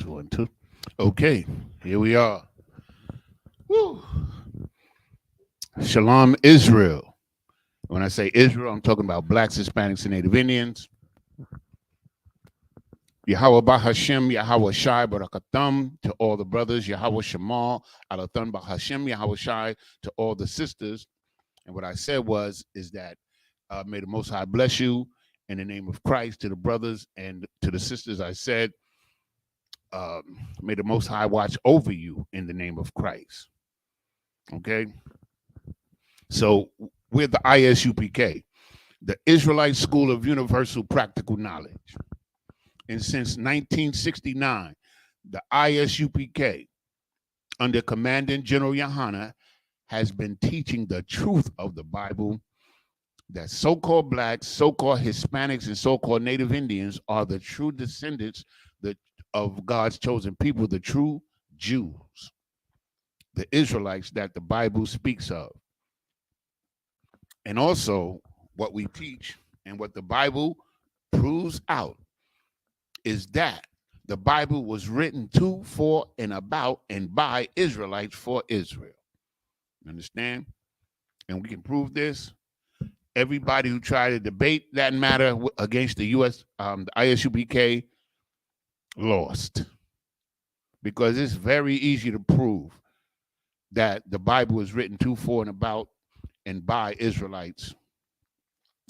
one too. Okay, here we are. Woo. Shalom, Israel. When I say Israel, I'm talking about blacks, Hispanics, and Native Indians. Yahweh Bahashem, Yahweh Shai Barakatam to all the brothers. Yahweh Shemal, Alathan Bahashem, Yahweh Shai to all the sisters. And what I said is that may the Most High bless you in the name of Christ to the brothers and to the sisters. I said, may the Most High watch over you in the name of Christ. Okay? So we're the ISUPK, the Israelite School of Universal Practical Knowledge. And since 1969, the ISUPK, under Commandant General Yohana, has been teaching the truth of the Bible, that so-called blacks, so-called Hispanics, and so-called Native Indians are the true descendants of God's chosen people, the true Jews, the Israelites that the Bible speaks of. And also, what we teach and what the Bible proves out is that the Bible was written to, for, and about, and by Israelites for Israel. You understand? And we can prove this. Everybody who tried to debate that matter against the the ISUPK, lost. Because it's very easy to prove that the Bible was written to, for, and about, and by Israelites.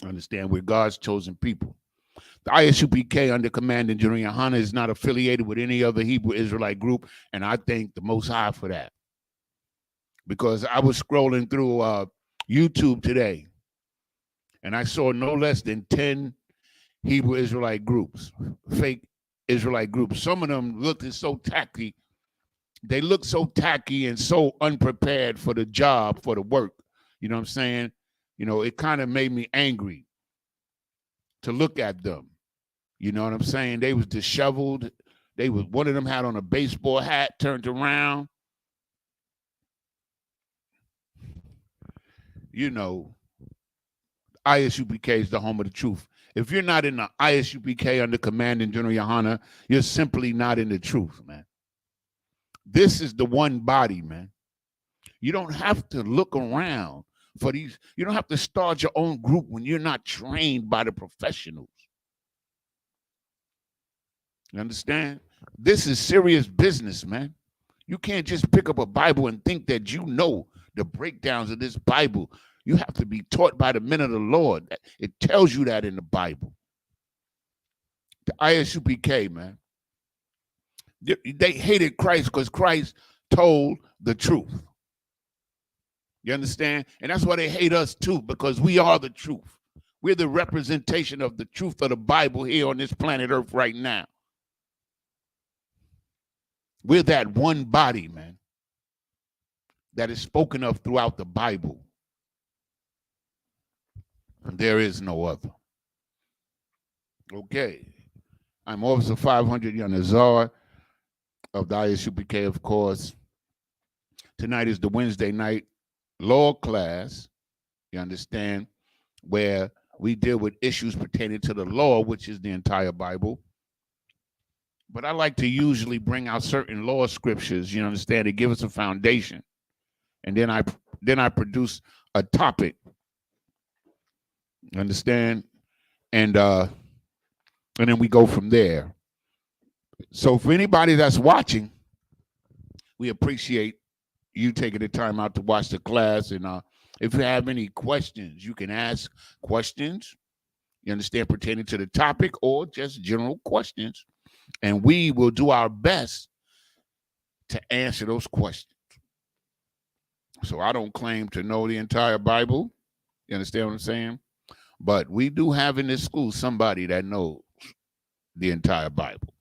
Understand? We're God's chosen people. The ISUPK under Commandant General Yohana is not affiliated with any other Hebrew Israelite group, and I thank the Most High for that. Because I was scrolling through YouTube today, and I saw no less than 10 Hebrew Israelite groups, fake Israelite groups. Some of them looked so tacky. They look so tacky and so unprepared for the job, for the work. You know what I'm saying? You know, it kind of made me angry to look at them. You know what I'm saying? They was disheveled. One of them had on a baseball hat turned around. You know, ISUPK is the home of the truth. If you're not in the ISUPK under Commandant General Yohana, you're simply not in the truth, man. This is the one body, man. You don't have to look around for these. You don't have to start your own group when you're not trained by the professionals. You understand? This is serious business, man. You can't just pick up a Bible and think that you know the breakdowns of this Bible. You have to be taught by the men of the Lord. It tells you that in the Bible. The ISUPK, man. They hated Christ because Christ told the truth. You understand? And that's why they hate us too, because we are the truth. We're the representation of the truth of the Bible here on this planet Earth right now. We're that one body, man, that is spoken of throughout the Bible. And there is no other. Okay. I'm Officer 500 Yanazar of the ISUPK, of course. Tonight is the Wednesday night law class, you understand, where we deal with issues pertaining to the law, which is the entire Bible. But I like to usually bring out certain law scriptures, you understand, to give us a foundation. And then I produce a topic. You understand? And then we go from there. So for anybody that's watching, we appreciate you taking the time out to watch the class. And if you have any questions, you can ask questions, you understand, pertaining to the topic or just general questions. And we will do our best to answer those questions. So I don't claim to know the entire Bible. You understand what I'm saying? But we do have in this school somebody that knows the entire Bible.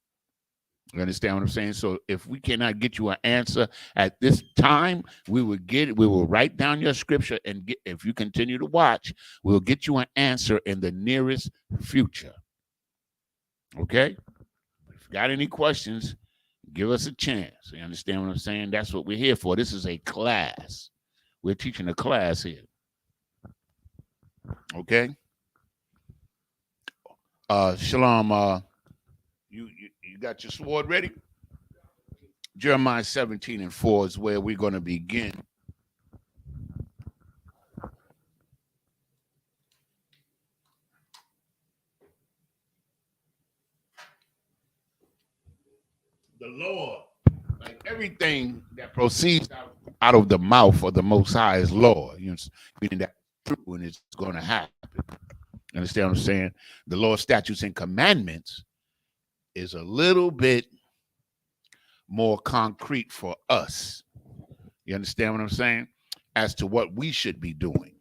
You understand what I'm saying? So if we cannot get you an answer at this time, we will write down your scripture, and if you continue to watch, we'll get you an answer in the nearest future. Okay? If you got any questions, give us a chance. You understand what I'm saying? That's what we're here for. This is a class. We're teaching a class here. Okay? Shalom, you got your sword ready? Jeremiah 17:4 is where we're going to begin. The Lord, like everything that proceeds out of the mouth of the Most High is Lord. You know, meaning that's true and it's going to happen. Understand what I'm saying? The Lord's statutes and commandments is a little bit more concrete for us. You understand what I'm saying? As to what we should be doing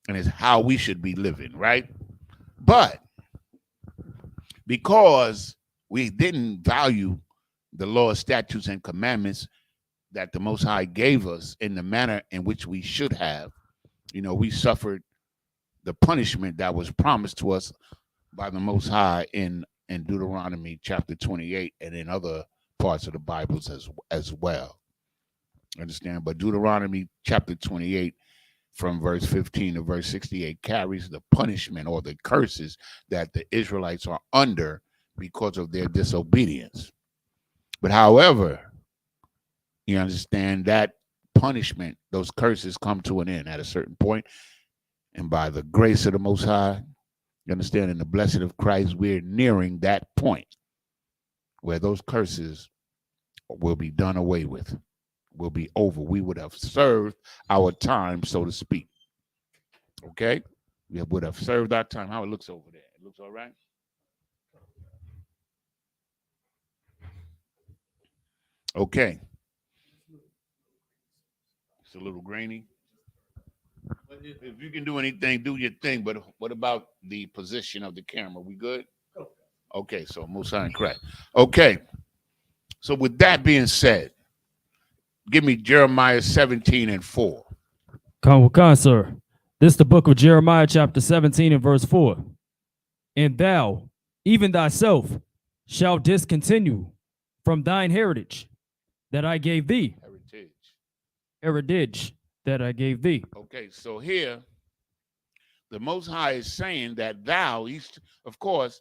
and it's how we should be living, right? But because we didn't value the Lord's statutes and commandments that the Most High gave us in the manner in which we should have, you know, we suffered the punishment that was promised to us by the Most High in Deuteronomy chapter 28 and in other parts of the Bibles as well. Understand? But Deuteronomy chapter 28 from verse 15 to verse 68 carries the punishment or the curses that the Israelites are under because of their disobedience. But however, you understand that punishment, those curses come to an end at a certain point. And by the grace of the Most High, you understand, in the blessing of Christ, we're nearing that point where those curses will be done away with, will be over. We would have served our time, so to speak. Okay? We would have served our time. How it looks over there? It looks all right? Okay. It's a little grainy. If you can do anything, do your thing. But what about the position of the camera? We good? Okay, so Musa and correct. Okay. So with that being said, give me Jeremiah 17:4. Come, sir. This is the book of Jeremiah, chapter 17 and verse 4. And thou, even thyself, shalt discontinue from thine heritage that I gave thee. Heritage that I gave thee. Okay, so here, the Most High is saying that thou, of course,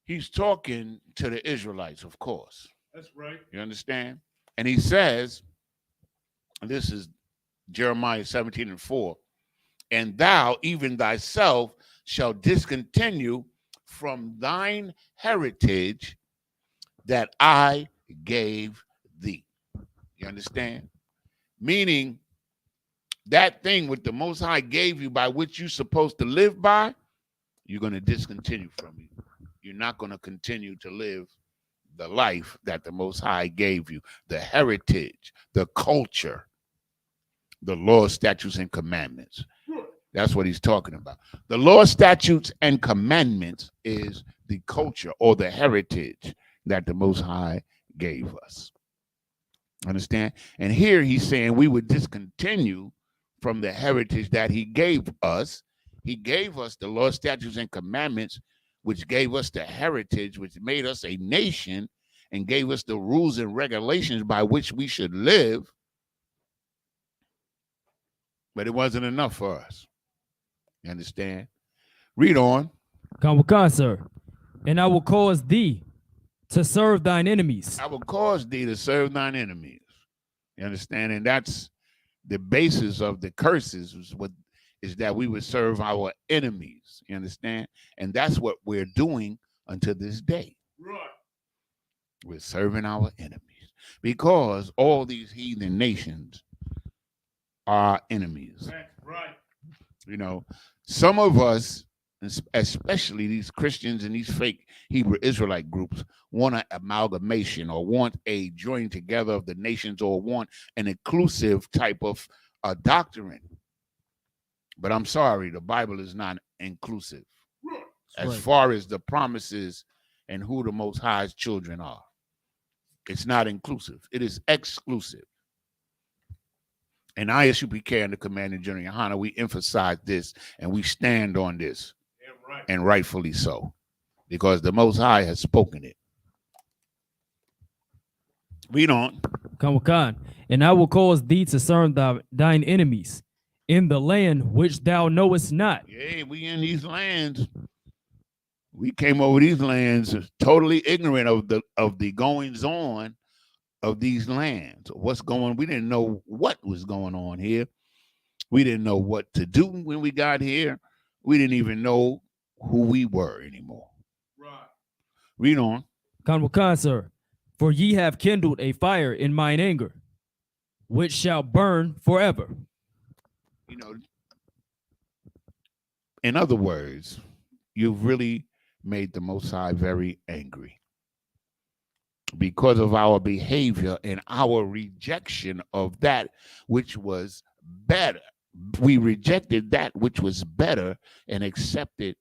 he's talking to the Israelites, of course. That's right. You understand? And he says, this is Jeremiah 17:4, and thou, even thyself, shall discontinue from thine heritage that I gave thee. You understand? Meaning that thing which the Most High gave you by which you're supposed to live by, you're going to discontinue from you. You're not going to continue to live the life that the Most High gave you, the heritage, the culture, the law, statutes, and commandments. That's what he's talking about. The law, statutes, and commandments is the culture or the heritage that the Most High gave us. Understand? And here he's saying we would discontinue from the heritage that he gave us. He gave us the law, statutes, and commandments, which gave us the heritage, which made us a nation and gave us the rules and regulations by which we should live. But it wasn't enough for us. You understand? Read on. Come, sir. And I will cause thee to serve thine enemies. I will cause thee to serve thine enemies. You understand? And that's the basis of the curses is that we would serve our enemies. You understand? And that's what we're doing until this day. Right. We're serving our enemies because all these heathen nations are enemies. That's right. You know, some of us, especially these Christians and these fake Hebrew Israelite groups, want an amalgamation or want a joining together of the nations or want an inclusive type of doctrine. But I'm sorry, the Bible is not inclusive as far as the promises and who the Most High's children are. It's not inclusive. It is exclusive. And Isupk and the Commanding General Yohana, we emphasize this and we stand on this. Yeah, right. And rightfully so, because the Most High has spoken it. Read on. Come. And I will cause thee to serve thine enemies in the land which thou knowest not. Yeah, we in these lands. We came over these lands totally ignorant of the goings on of these lands. What's going? We didn't know what was going on here. We didn't know what to do when we got here. We didn't even know who we were anymore. Right. Read on. Kanwakan, sir. For ye have kindled a fire in mine anger, which shall burn forever. You know, in other words, you've really made the Most High very angry because of our behavior and our rejection of that which was better. We rejected that which was better and accepted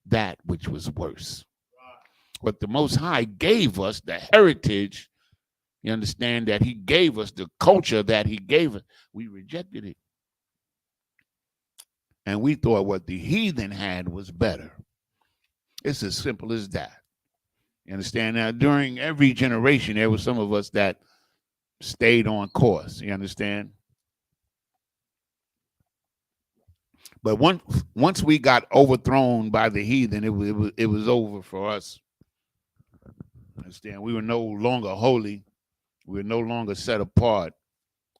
that which was worse. But the Most High gave us the heritage. You understand that he gave us the culture that he gave us. We rejected it. And we thought what the heathen had was better. It's as simple as that. You understand? Now, during every generation, there were some of us that stayed on course. You understand? But once we got overthrown by the heathen, it was over for us. Understand? We were no longer holy. We were no longer set apart,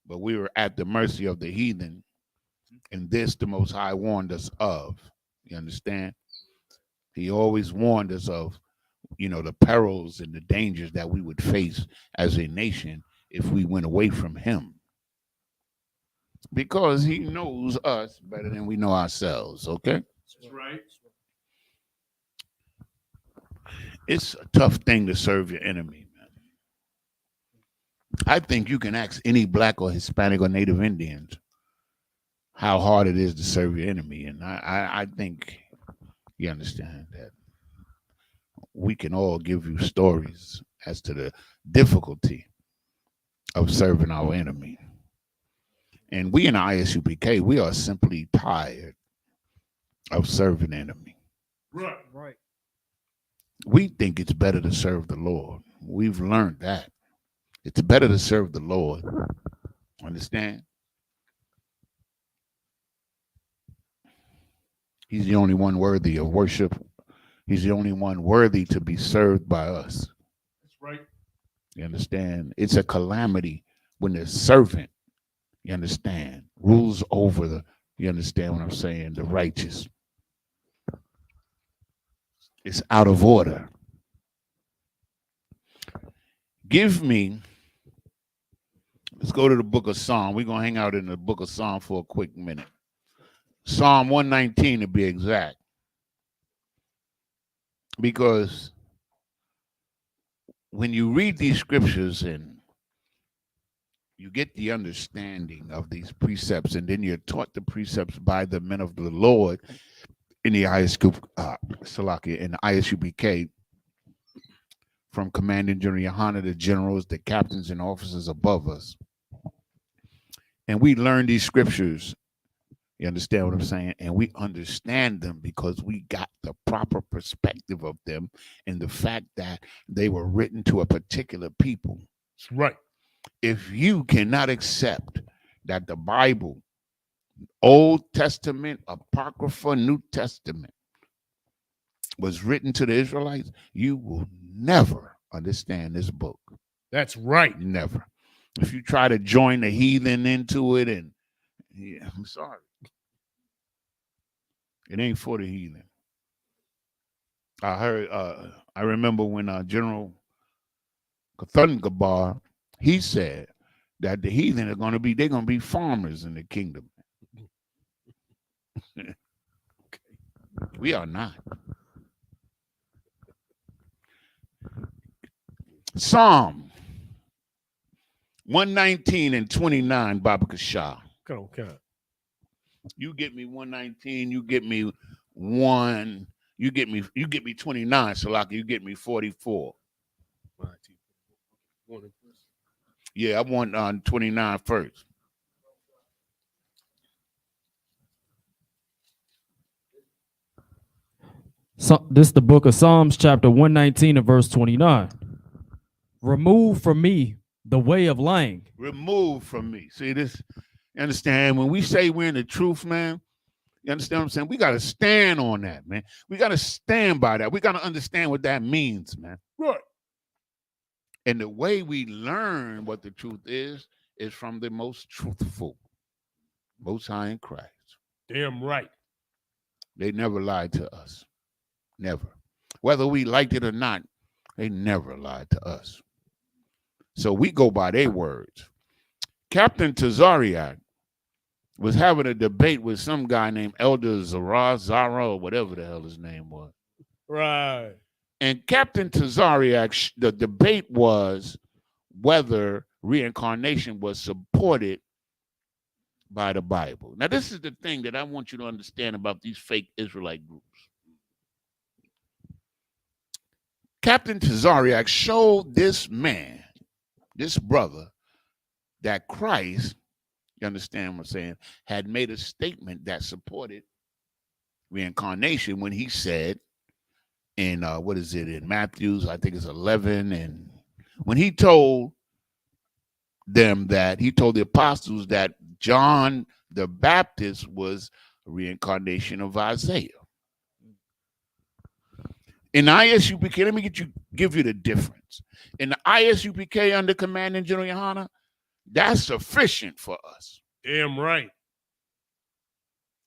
but we were at the mercy of the heathen. And this the Most High warned us of. You understand? He always warned us of, the perils and the dangers that we would face as a nation if we went away from him. Because he knows us better than we know ourselves, okay? That's right. It's a tough thing to serve your enemy, man. I think you can ask any black or Hispanic or Native Indians how hard it is to serve your enemy. And I think you understand that we can all give you stories as to the difficulty of serving our enemy. And we in the Isupk, we are simply tired of serving the enemy. Right. We think it's better to serve the Lord. We've learned that. It's better to serve the Lord. Understand? He's the only one worthy of worship. He's the only one worthy to be served by us. That's right. You understand? It's a calamity when the servant, you understand, rules over you understand what I'm saying, the righteous. It's out of order. Let's go to the book of Psalm. We're going to hang out in the book of Psalm for a quick minute. Psalm 119 to be exact. Because when you read these scriptures and you get the understanding of these precepts, and then you're taught the precepts by the men of the Lord in the Isupk, from Commanding General Yohana, the generals, the captains, and officers above us. And we learn these scriptures. You understand what I'm saying? And we understand them because we got the proper perspective of them and the fact that they were written to a particular people. That's right. If you cannot accept that the Bible, Old Testament, Apocrypha, New Testament, was written to the Israelites, you will never understand this book. That's right. Never. If you try to join the heathen into it, and I'm sorry. It ain't for the heathen. I remember when General Kathungabar, he said that the heathen they're going to be farmers in the kingdom. We are not. Psalm 119 and 29, Baba Kasha. Come on. You get me 119, you get me 1, you get me 29, Salaki, you get me 44. Yeah, I want 29 first. So, this is the book of Psalms, chapter 119 and verse 29. Remove from me the way of lying. Remove from me. See this? You understand? When we say we're in the truth, man, You understand what I'm saying? We got to stand on that, man. We got to stand by that. We got to understand what that means, man. Right. And the way we learn what the truth is from the most truthful, Most High in Christ. Damn right. They never lied to us. Never. Whether we liked it or not, they never lied to us. So we go by their words. Captain Tazariak was having a debate with some guy named Elder Zara, or whatever the hell his name was. Right. And Captain Tazariak, the debate was whether reincarnation was supported by the Bible. Now, this is the thing that I want you to understand about these fake Israelite groups. Captain Tazariak showed this man, this brother, that Christ, you understand what I'm saying, had made a statement that supported reincarnation when he said in, in Matthew's, I think it's 11, and when he told them that, he told the apostles that John the Baptist was a reincarnation of Isaiah. In the ISUPK, let me give you the difference. In the ISUPK under Commanding General Yohana, that's sufficient for us. Damn right.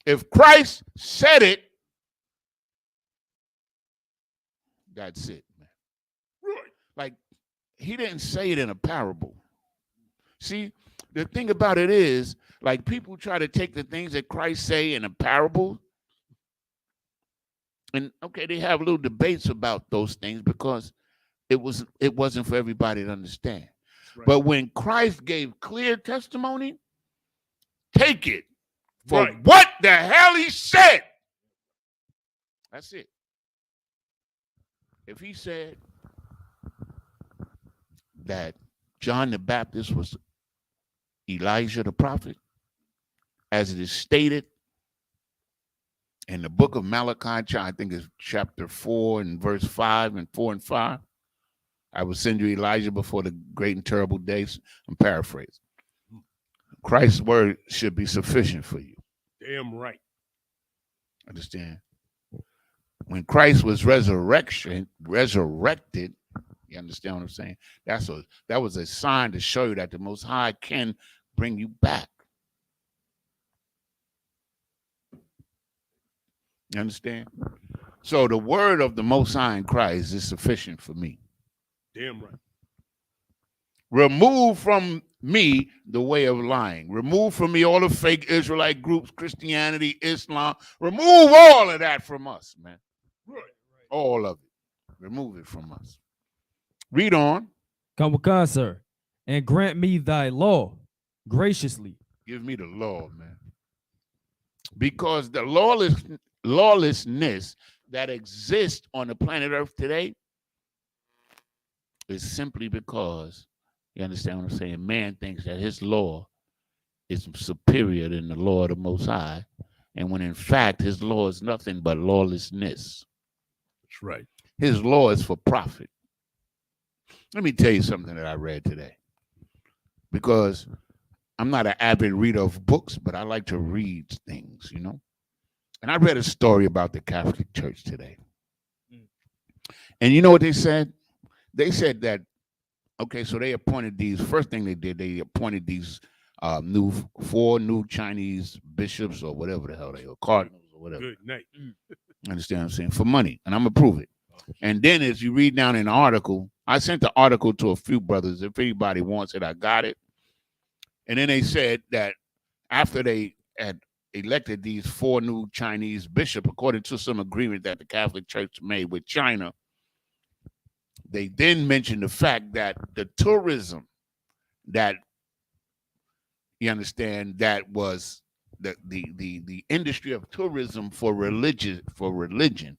If Christ said it, that's it, man. Right. Like, he didn't say it in a parable. See, the thing about it is, like, people try to take the things that Christ say in a parable, and okay, they have little debates about those things because it wasn't for everybody to understand. Right. But when Christ gave clear testimony, take it for what the hell he said. That's it. If he said that John the Baptist was Elijah the prophet, as it is stated in the book of Malachi, I think it's chapter 4 and verse 5 and 4 and 5, I will send you Elijah before the great and terrible days. I'm paraphrasing. Christ's word should be sufficient for you. Damn right. Understand? When Christ was resurrected, you understand what I'm saying? That was a sign to show you that the Most High can bring you back. You understand? So the word of the Most High in Christ is sufficient for me. Damn right. Remove from me the way of lying. Remove from me all the fake Israelite groups, Christianity, Islam. Remove all of that from us, man. Right. All of it. Remove it from us. Read on. Come with God, sir, and grant me thy law graciously. Give me the law, man. Because the lawlessness that exists on the planet Earth today is simply because, you understand what I'm saying, man thinks that his law is superior than the law of the Most High, and when in fact his law is nothing but lawlessness. That's right. His law is for profit. Let me tell you something that I read today, because I'm not an avid reader of books, but I like to read things, you know. And I read a story about the Catholic Church today. And you know what they said? They said that, okay, so they appointed these, first thing they did, they appointed these four new Chinese bishops or whatever the hell they are, cardinals or whatever. Good night. Understand what I'm saying? For money, and I'm going to prove it. And then as you read down in the article, I sent the article to a few brothers. If anybody wants it, I got it. And then they said that after they had elected these four new Chinese bishops, according to some agreement that the Catholic Church made with China, they then mentioned the fact that the tourism that, you understand, that was the industry of tourism for religion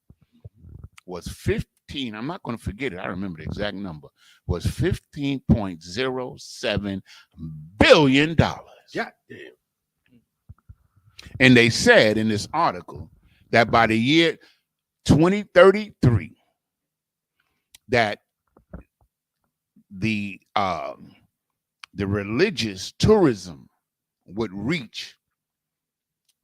was 15, I'm not going to forget it, I remember the exact number, was $15.07 billion. God damn. And they said in this article that by the year 2033, that the religious tourism would reach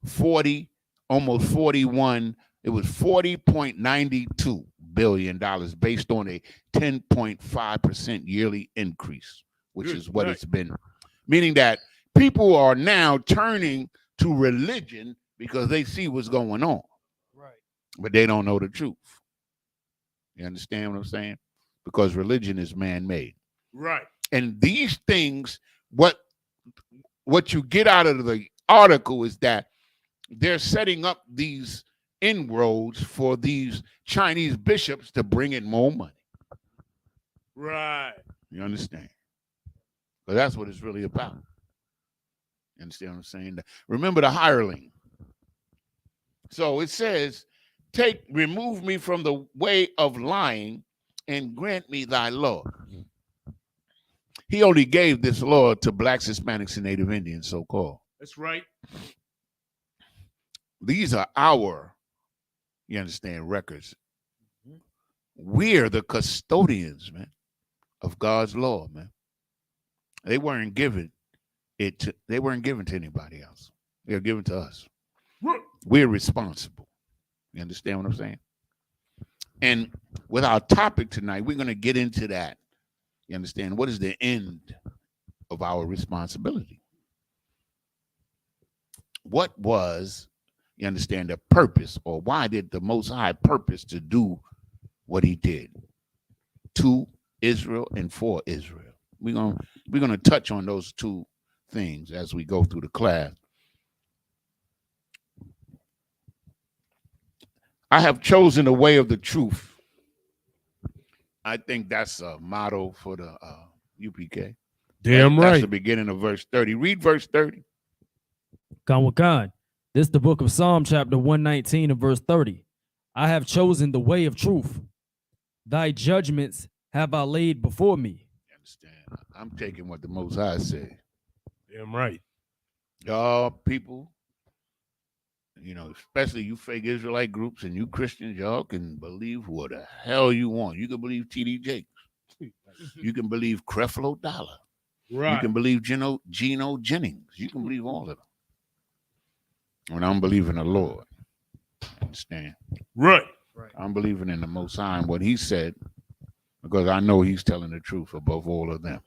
40 almost 41. It was $40.92 billion based on a 10.5% yearly increase, which Good is what night. it's been. Meaning that people are now turning to religion because they see what's going on, Right. but they don't know the truth. You understand what I'm saying? Because religion is man-made. Right. And these things, what you get out of the article is that they're setting up these inroads for these Chinese bishops to bring in more money. Right. You understand? But that's what it's really about. You understand what I'm saying? Remember the hireling. So it says, remove me from the way of lying and grant me thy law. He only gave this law to blacks, Hispanics, and Native Indians, so-called. That's right. These are our, you understand, records. We're the custodians, man, of God's law, man. They weren't given to anybody else. They were given to us. We're responsible. You understand what I'm saying? And with our topic tonight, we're going to get into that. You understand? What is the end of our responsibility? What was, you understand, the purpose, or why did the Most High purpose to do what he did to Israel and for Israel? We're gonna touch on those two things as we go through the class. I have chosen the way of the truth. I think that's a motto for the UPK. Damn That's right. the beginning of verse 30. Read verse 30. Khan. This is the book of Psalm chapter 119 and verse 30. I have chosen the way of truth. Thy judgments have I laid before me. You understand? I'm taking what the Most High said. Damn right. Y'all people, you know, especially you fake Israelite groups and you Christians, y'all can believe what the hell you want. You can believe T.D. Jakes. You can believe Creflo Dollar. Right. You can believe Geno Jennings. You can believe all of them. When I'm believing the Lord. Understand? Right. I'm believing in the Most High and what he said, because I know he's telling the truth above all of them.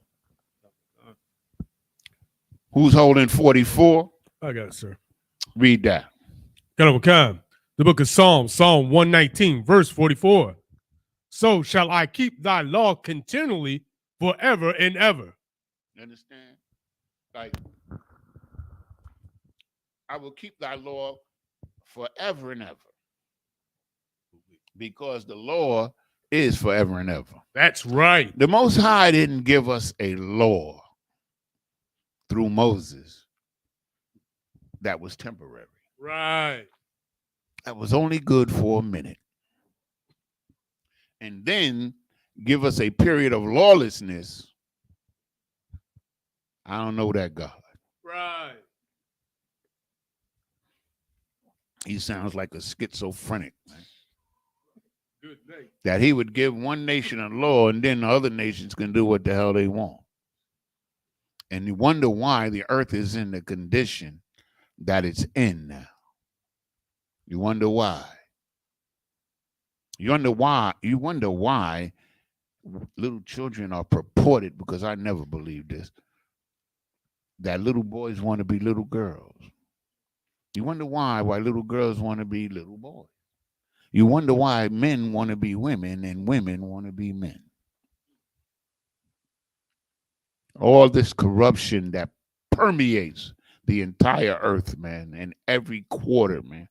Who's holding 44? I got it, sir. Read that. Khan. The book of Psalms, Psalm 119, verse 44. So shall I keep thy law continually forever and ever. You understand? Like, I will keep thy law forever and ever. Because the law is forever and ever. That's right. The Most High didn't give us a law through Moses that was temporary. Right. That was only good for a minute. And then give us a period of lawlessness. I don't know that God. Right. He sounds like a schizophrenic, man. Good night. That he would give one nation a law and then the other nations can do what the hell they want. And you wonder why the earth is in the condition that it's in now. You wonder why. You wonder why little children are purported, because I never believed this, that little boys want to be little girls. You wonder why little girls want to be little boys. You wonder why men want to be women and women want to be men. All this corruption that permeates the entire earth, man, and every quarter, man.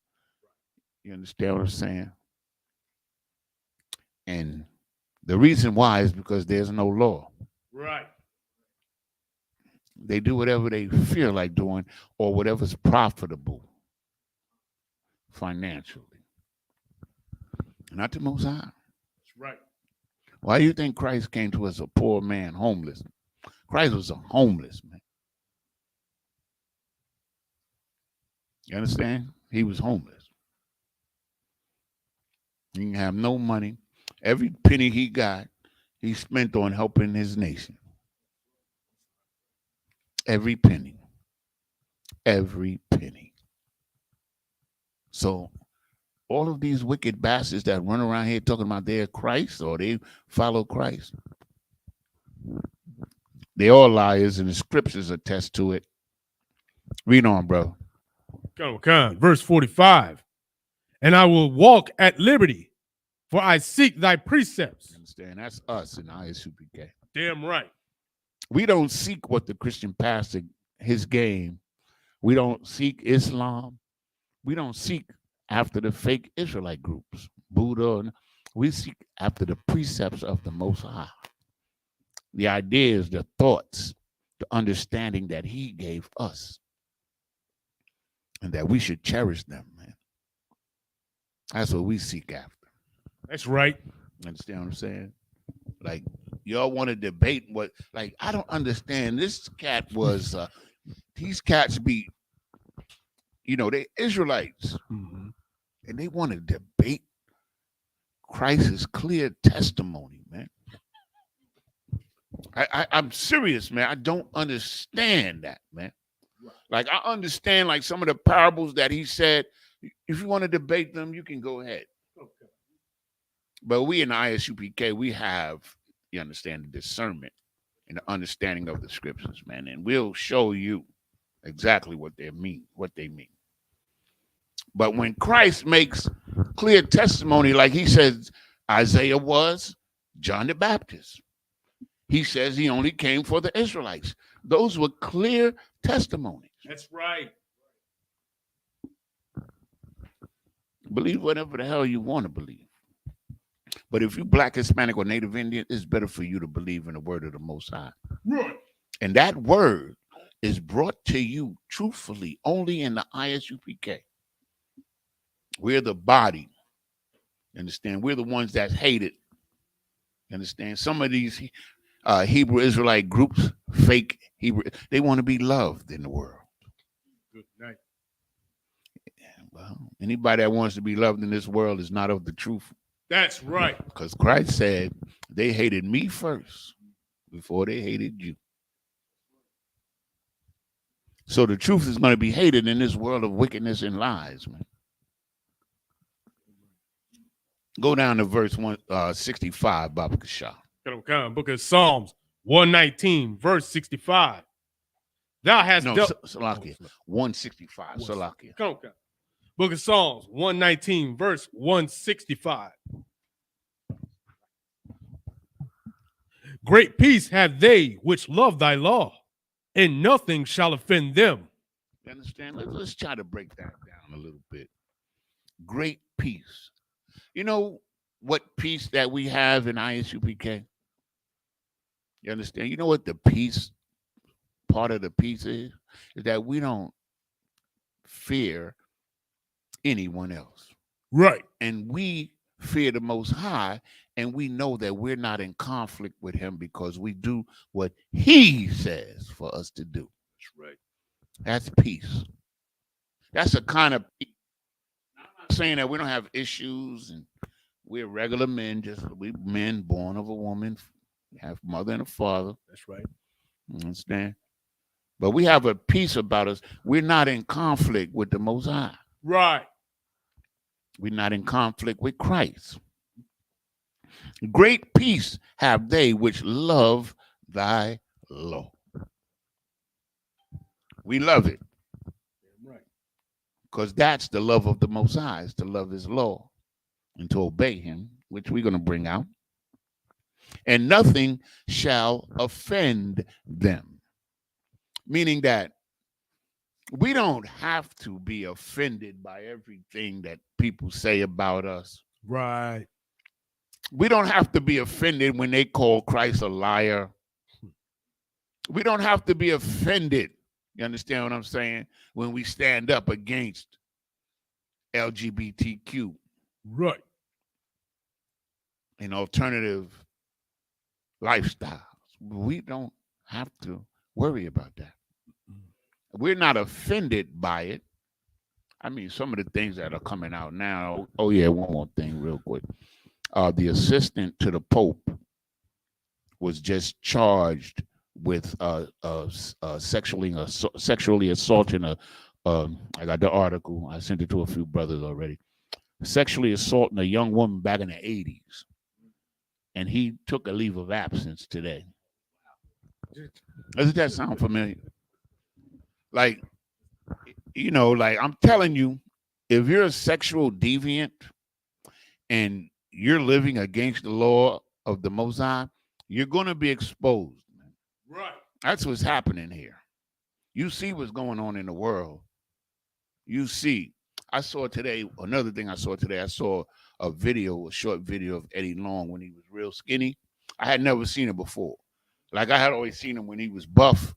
You understand what I'm saying? And the reason why is because there's no law. Right. They do whatever they feel like doing or whatever's profitable financially. Not the Most High. That's right. Why do you think Christ came to us a poor man, homeless? Christ was a homeless man. You understand? He was homeless. He didn't have no money. Every penny he got, he spent on helping his nation. Every penny. Every penny. So all of these wicked bastards that run around here talking about they're Christ or they follow Christ, they all liars, and the scriptures attest to it. Read on, bro. Verse 45. And I will walk at liberty, for I seek thy precepts. Understand? That's us in Isupk. Damn right. We don't seek what the Christian pastor, his game. We don't seek Islam. We don't seek after the fake Israelite groups, Buddha. We seek after the precepts of the Most High. The ideas, the thoughts, the understanding that he gave us, and that we should cherish them, man. That's what we seek after. That's right. Understand what I'm saying? Like, y'all want to debate what, like, I don't understand. This cat was, these cats be, you know, they Israelites, and they want to debate Christ's clear testimony, man. I'm serious, man. I don't understand that, man. Like, I understand, like, some of the parables that he said. If you want to debate them, you can go ahead. Okay. But we in the Isupk, we have, you understand, the discernment and the understanding of the scriptures, man. And we'll show you exactly what they mean. But when Christ makes clear testimony, like he says Isaiah was John the Baptist, he says he only came for the Israelites. Those were clear testimonies. That's right. Believe whatever the hell you want to believe. But if you Black, Hispanic, or Native Indian, it's better for you to believe in the word of the Most High. Right. And that word is brought to you truthfully only in the Isupk. We're the body. Understand? We're the ones that's hated. Understand? Some of these Hebrew Israelite groups, fake Hebrew, they want to be loved in the world. Good night. Well, anybody that wants to be loved in this world is not of the truth. That's right. Because Christ said they hated me first before they hated you. So the truth is going to be hated in this world of wickedness and lies, man. Go down to verse 165, Baba Kasha. Book of Psalms 119, verse 65. Thou hast Salakia. 165. Salakia. Come. Book of Psalms 119, verse 165. Great peace have they which love thy law, and nothing shall offend them. You understand? Let's try to break that down a little bit. Great peace. You know what peace that we have in Isupk? You understand? You know what the peace, part of the peace is that we don't fear anyone else. Right. And we fear the Most High, and we know that we're not in conflict with him because we do what he says for us to do. That's right. That's peace. That's a kind of peace. I'm not saying that we don't have issues and we're regular men, just we men born of a woman, have a mother and a father. That's right. You understand? But we have a peace about us. We're not in conflict with the Most High. Right. We're not in conflict with Christ. Great peace have they which love thy law. We love it. Right. Because that's the love of the Most High, is to love his law and to obey him, which we're going to bring out. And nothing shall offend them. Meaning that we don't have to be offended by everything that people say about us. Right. We don't have to be offended when they call Christ a liar. We don't have to be offended, you understand what I'm saying, when we stand up against LGBTQ. Right. And alternative lifestyles. We don't have to worry about that. We're not offended by it. I mean, some of the things that are coming out now. Oh, yeah, one more thing real quick. The assistant to the Pope was just charged with sexually assaulting a I got the article. I sent it to a few brothers already. Sexually assaulting a young woman back in the 80s. And he took a leave of absence today. Doesn't that sound familiar? Like, like I'm telling you, if you're a sexual deviant and you're living against the law of the Most High, you're going to be exposed. Right. That's what's happening here. You see what's going on in the world. You see. I saw today, another thing I saw today, I saw a short video of Eddie Long when he was real skinny. I had never seen him before. Like, I had always seen him when he was buff.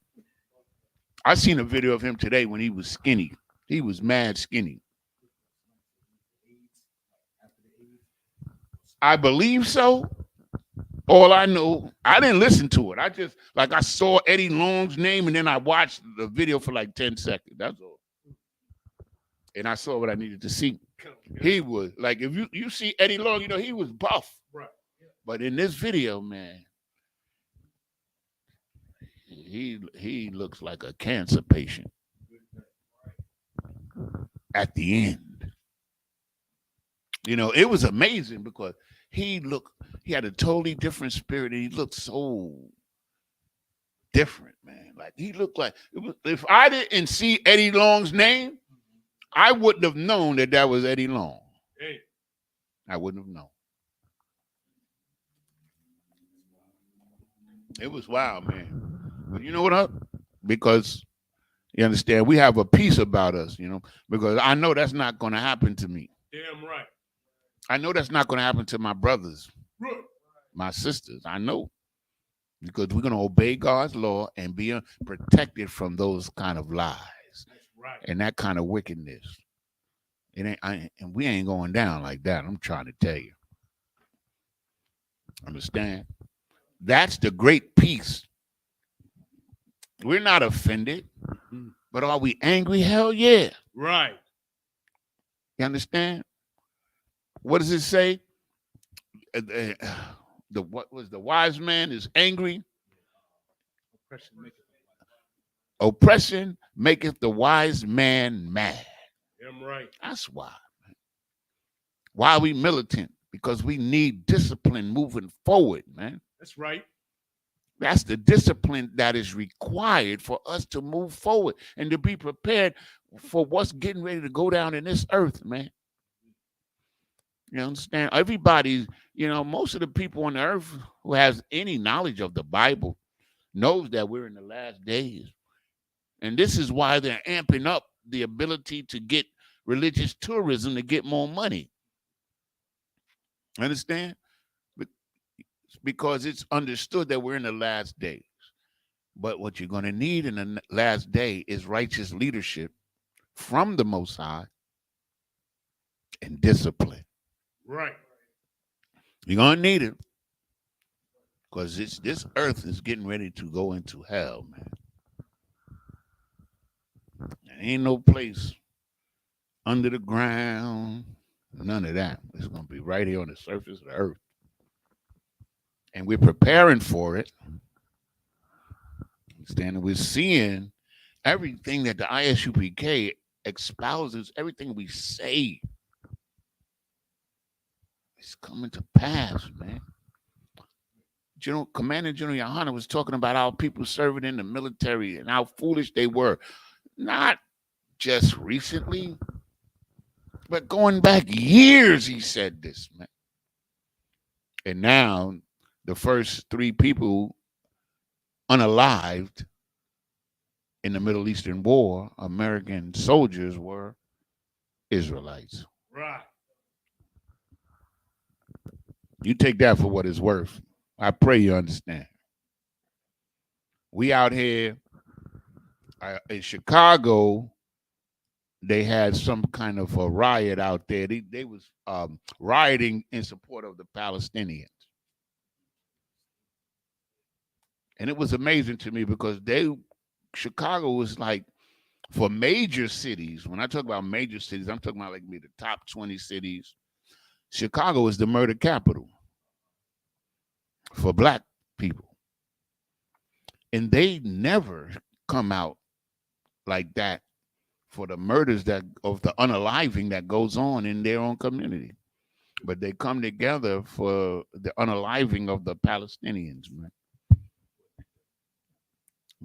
I seen a video of him today when he was skinny. He was mad skinny. I believe so. All I know, I didn't listen to it. I saw Eddie Long's name and then I watched the video for like 10 seconds. That's all. And I saw what I needed to see. He was like, if you see Eddie Long, he was buff. Right. But in this video, man, he looks like a cancer patient at the end. It was amazing because he had a totally different spirit and he looked so different, man. Like, he looked like, if I didn't see Eddie Long's name, I wouldn't have known that was Eddie Long. Hey. I wouldn't have known. It was wild, man. But you know what? Because you understand, we have a peace about us, because I know that's not going to happen to me. Damn right. I know that's not going to happen to my brothers, Right. my sisters. I know. Because we're going to obey God's law and be protected from those kind of lies. Right. And that kind of wickedness. And we ain't going down like that. I'm trying to tell you. Understand? That's the great peace. We're not offended, but are we angry? Hell yeah. Right. You understand? What does it say? The wise man is angry. Oppression maketh the wise man mad. Damn right. That's why. Man. Why are we militant? Because we need discipline moving forward, man. That's right. That's the discipline that is required for us to move forward and to be prepared for what's getting ready to go down in this earth, man. You understand? Everybody, most of the people on the earth who has any knowledge of the Bible knows that we're in the last days. And this is why they're amping up the ability to get religious tourism to get more money. Understand? Because it's understood that we're in the last days. But what you're going to need in the last day is righteous leadership from the Most High and discipline. Right. You're going to need it because this earth is getting ready to go into hell, man. There ain't no place under the ground, none of that. It's going to be right here on the surface of the earth. And we're preparing for it. Understand? We're seeing everything that the Isupk espouses, everything we say. It's coming to pass, man. Commander General Yohana was talking about how people serving in the military and how foolish they were. Not just recently, but going back years, he said this, man. And now, the first 3 people unalived in the Middle Eastern War, American soldiers, were Israelites. Right. You take that for what it's worth. I pray you understand. We out here in Chicago, they had some kind of a riot out there. They was rioting in support of the Palestinians. And it was amazing to me because Chicago was like, for major cities, when I talk about major cities, I'm talking about like maybe the top 20 cities. Chicago is the murder capital for black people. And they never come out like that for the murders that of the unaliving that goes on in their own community. But they come together for the unaliving of the Palestinians, man.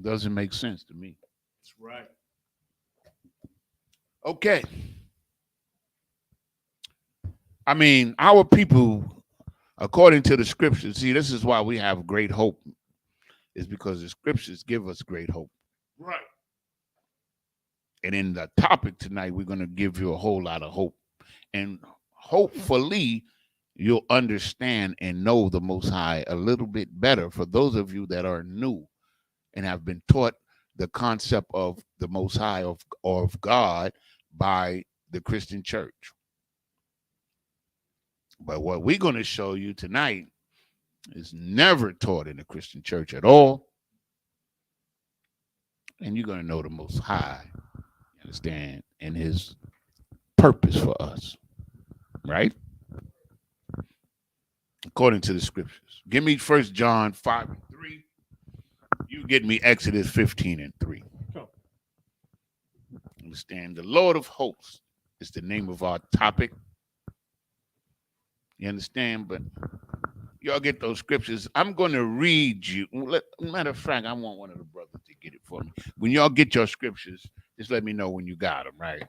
Doesn't make sense to me. That's right. Okay. I mean, our people, according to the scriptures, see, this is why we have great hope, is because the scriptures give us great hope. Right. And in the topic tonight, we're going to give you a whole lot of hope. And hopefully, you'll understand and know the Most High a little bit better for those of you that are new and have been taught the concept of the Most High of God by the Christian church. But what we're going to show you tonight is never taught in the Christian church at all. And you're going to know the Most High, you understand, and his purpose for us, right? According to the scriptures. Give me 1 John 5 and 3. You get me Exodus 15 and 3. Understand? The Lord of hosts is the name of our topic. You understand? But y'all get those scriptures. I'm going to read you. Matter of fact, I want one of the brothers to get it for me. When y'all get your scriptures, just let me know when you got them, right?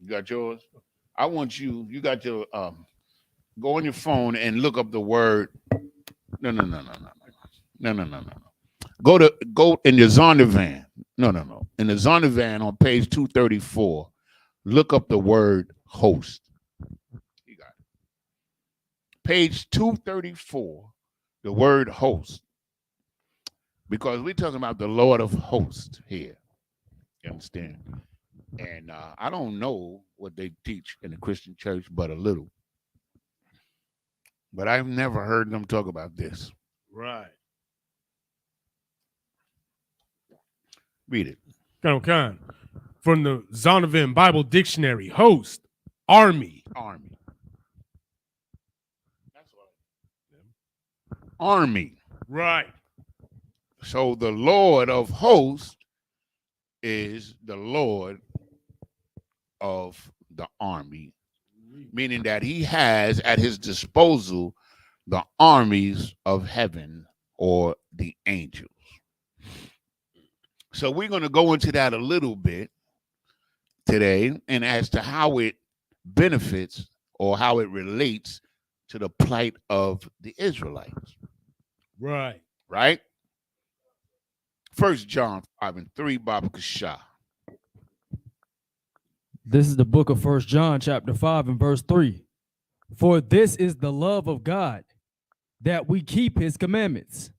You got yours? I want you got your, go on your phone and look up the word. No. Go in your Zondervan. No. In the Zondervan on page 234, look up the word host. You got it. Page 234, the word host. Because we're talking about the Lord of hosts here. You understand? And I don't know what they teach in the Christian church, but a little. But I've never heard them talk about this. Right. Read it. Kind. From the Zondervan Bible Dictionary, host, army. Army. That's what. Army. Right. So the Lord of hosts is the Lord of the army, meaning that he has at his disposal the armies of heaven or the angels. So we're going to go into that a little bit today and as to how it benefits or how it relates to the plight of the Israelites. Right. Right? 1 John 5 and 3, Baba Kasha. This is the book of 1 John chapter 5 and verse 3. For this is the love of God, that we keep his commandments,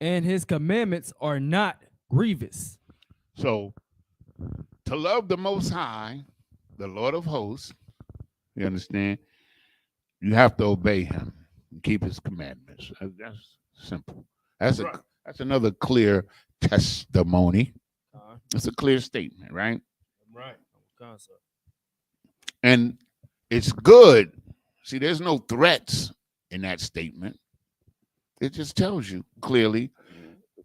and his commandments are not grievous. So to love the Most High, the Lord of hosts, you understand, you have to obey him and keep his commandments. That's simple. That's another clear testimony. It's a clear statement, right? Right. And it's good. See, there's no threats in that statement. It just tells you clearly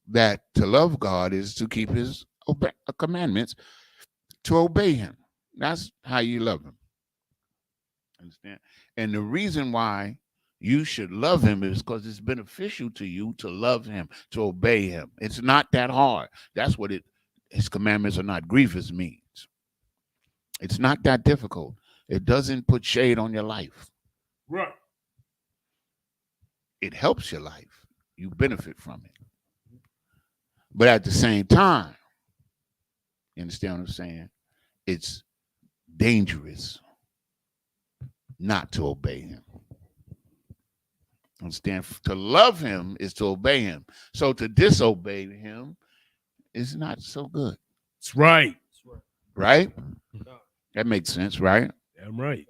that to love God is to keep his commandments, to obey him. That's how you love him. Understand? And the reason why you should love him is because it's beneficial to you to love him, to obey him. It's not that hard. That's what his commandments are not grievous means. It's not that difficult. It doesn't put shade on your life. Right. It helps your life. You benefit from it. But at the same time, you understand what I'm saying? It's dangerous not to obey him. Understand? To love him is to obey him. So to disobey him is not so good. That's right. Right? That makes sense, right? I'm right.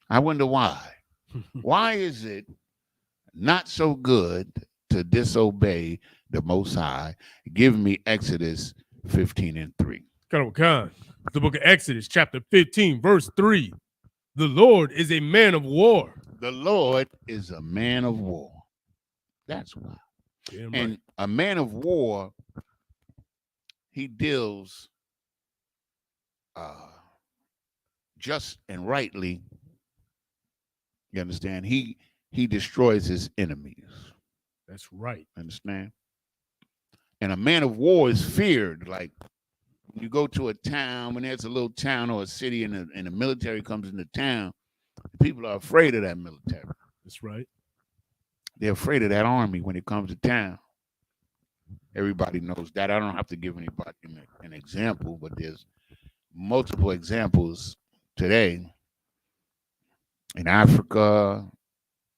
I wonder why. Why is it not so good to disobey the Most High? Give me Exodus 15 and 3. The book of Exodus, chapter 15, verse 3. The Lord is a man of war. The Lord is a man of war. That's why. Yeah, and a man of war, he deals just and rightly, you understand, he destroys his enemies. That's right. Understand? And a man of war is feared. Like when you go to a town, when there's a little town or a city and the military comes into town, people are afraid of that military. That's right. They're afraid of that army when it comes to town. Everybody knows that. I don't have to give anybody an example, but there's multiple examples today in Africa.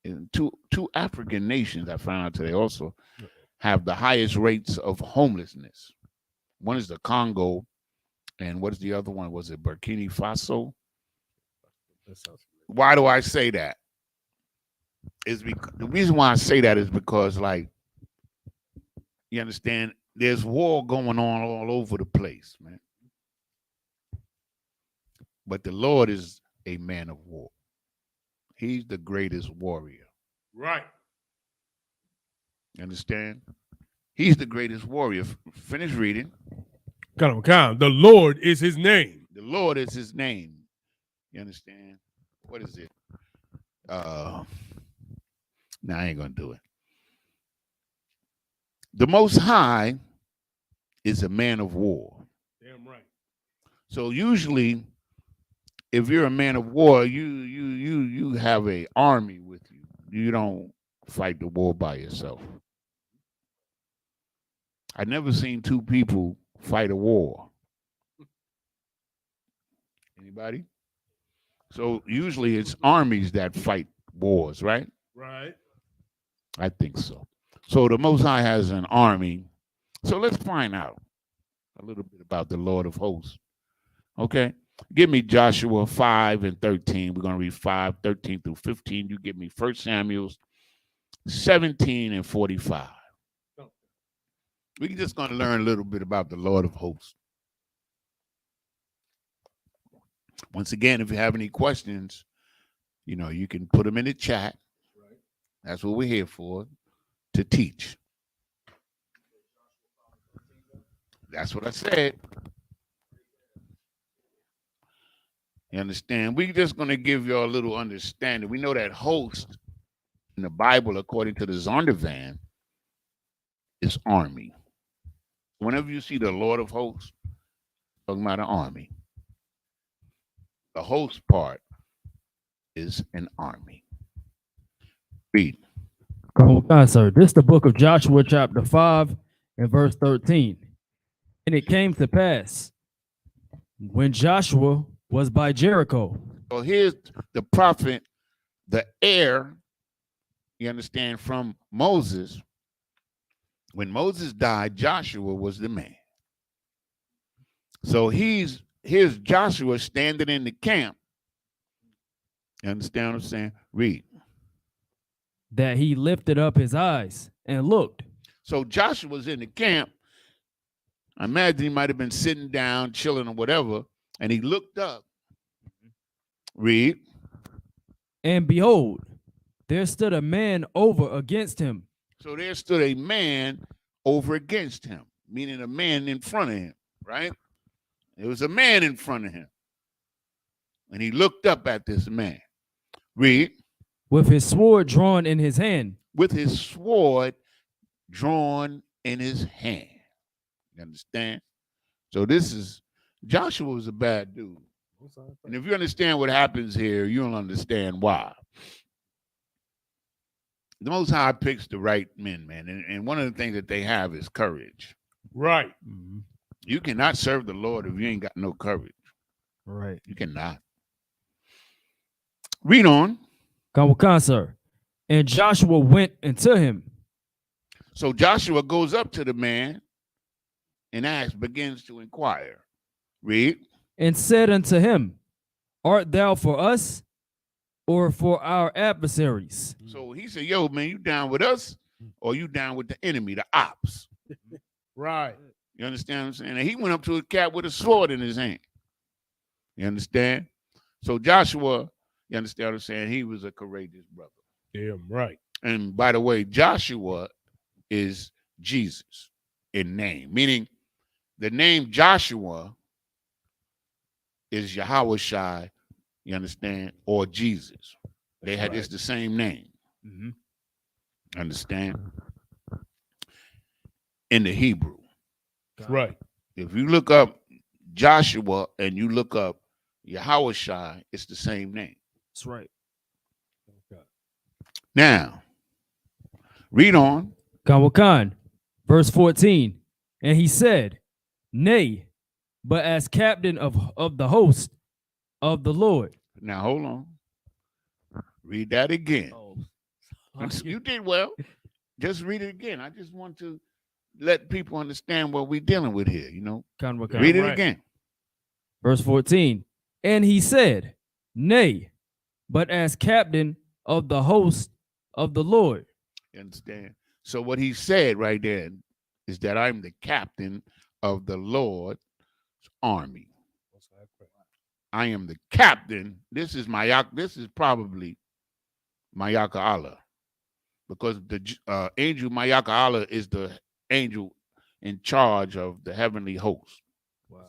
In two African nations I found out today also have the highest rates of homelessness. One is the Congo, and what is the other one? Was it Burkina Faso? That sounds familiar. Why do I say that? Is because the reason why I say that is because, like, you understand, there's war going on all over the place, man. But the Lord is a man of war. He's the greatest warrior. Right. You understand? He's the greatest warrior. Finish reading. Come. The Lord is his name. The Lord is his name. You understand? What is it? No, I ain't gonna do it. The Most High is a man of war. Damn right. So usually, if you're a man of war, you have a army with you. You don't fight the war by yourself. I've never seen two people fight a war. Anybody? So usually it's armies that fight wars, right? Right. I think so. So the Most High has an army. So let's find out a little bit about the Lord of hosts. Okay? Give me Joshua 5 and 13. We're going to read 5, 13 through 15. You give me 1 Samuel 17 and 45. We're just going to learn a little bit about the Lord of hosts. Once again, if you have any questions, you can put them in the chat. Right. That's what we're here for, to teach. That's what I said. You understand? We're just going to give you a little understanding. We know that host in the Bible, according to the Zondervan, is army. Whenever you see the Lord of hosts, talking about an army. The host part is an army. Read. Okay, sir. This is the book of Joshua, chapter 5, and verse 13. And it came to pass when Joshua was by Jericho. So here's the prophet, the heir, you understand, from Moses. When Moses died, Joshua was the man. So here's Joshua standing in the camp. You understand what I'm saying? Read. That he lifted up his eyes and looked. So Joshua's in the camp. I imagine he might have been sitting down, chilling or whatever, and he looked up. Read. And behold, there stood a man over against him. So there stood a man over against him, meaning a man in front of him, right? There was a man in front of him. And he looked up at this man. Read. With his sword drawn in his hand. With his sword drawn in his hand. You understand? So Joshua was a bad dude. And if you understand what happens here, you'll understand why. The Most High picks the right men, man. And one of the things that they have is courage. Right. Mm-hmm. You cannot serve the Lord if you ain't got no courage. Right. You cannot. Read on. Come, sir. And Joshua went unto him. So Joshua goes up to the man and begins to inquire. Read. And said unto him, Art thou for us or for our adversaries? So he said, yo, man, you down with us or you down with the enemy, the ops? Right. You understand what I'm saying? And he went up to a cat with a sword in his hand. You understand? So Joshua, you understand what I'm saying? He was a courageous brother. Damn right. And by the way, Joshua is Jesus in name, meaning the name Joshua is Yahweh Shai, you understand, or Jesus. They had right. it's the same name. Mm-hmm. Understand? In the Hebrew. That's right. If you look up Joshua and you look up Yahweh Shai, it's the same name. That's right. Okay. Now, read on. Kanwakan, verse 14. And he said, Nay, but as captain of the host of the Lord. Now, hold on. Read that again. Oh. You did well. Just read it again. I just want to let people understand what we're dealing with here, you know. Kanwakan. Read it right. again. Verse 14. And he said, Nay, but as captain of the host of the Lord. You understand? So what he said right there is that I'm the captain of the Lord's army. I am the captain. This is probably Mayaka Allah, because the angel Mayaka Allah is the angel in charge of the heavenly host. Wow.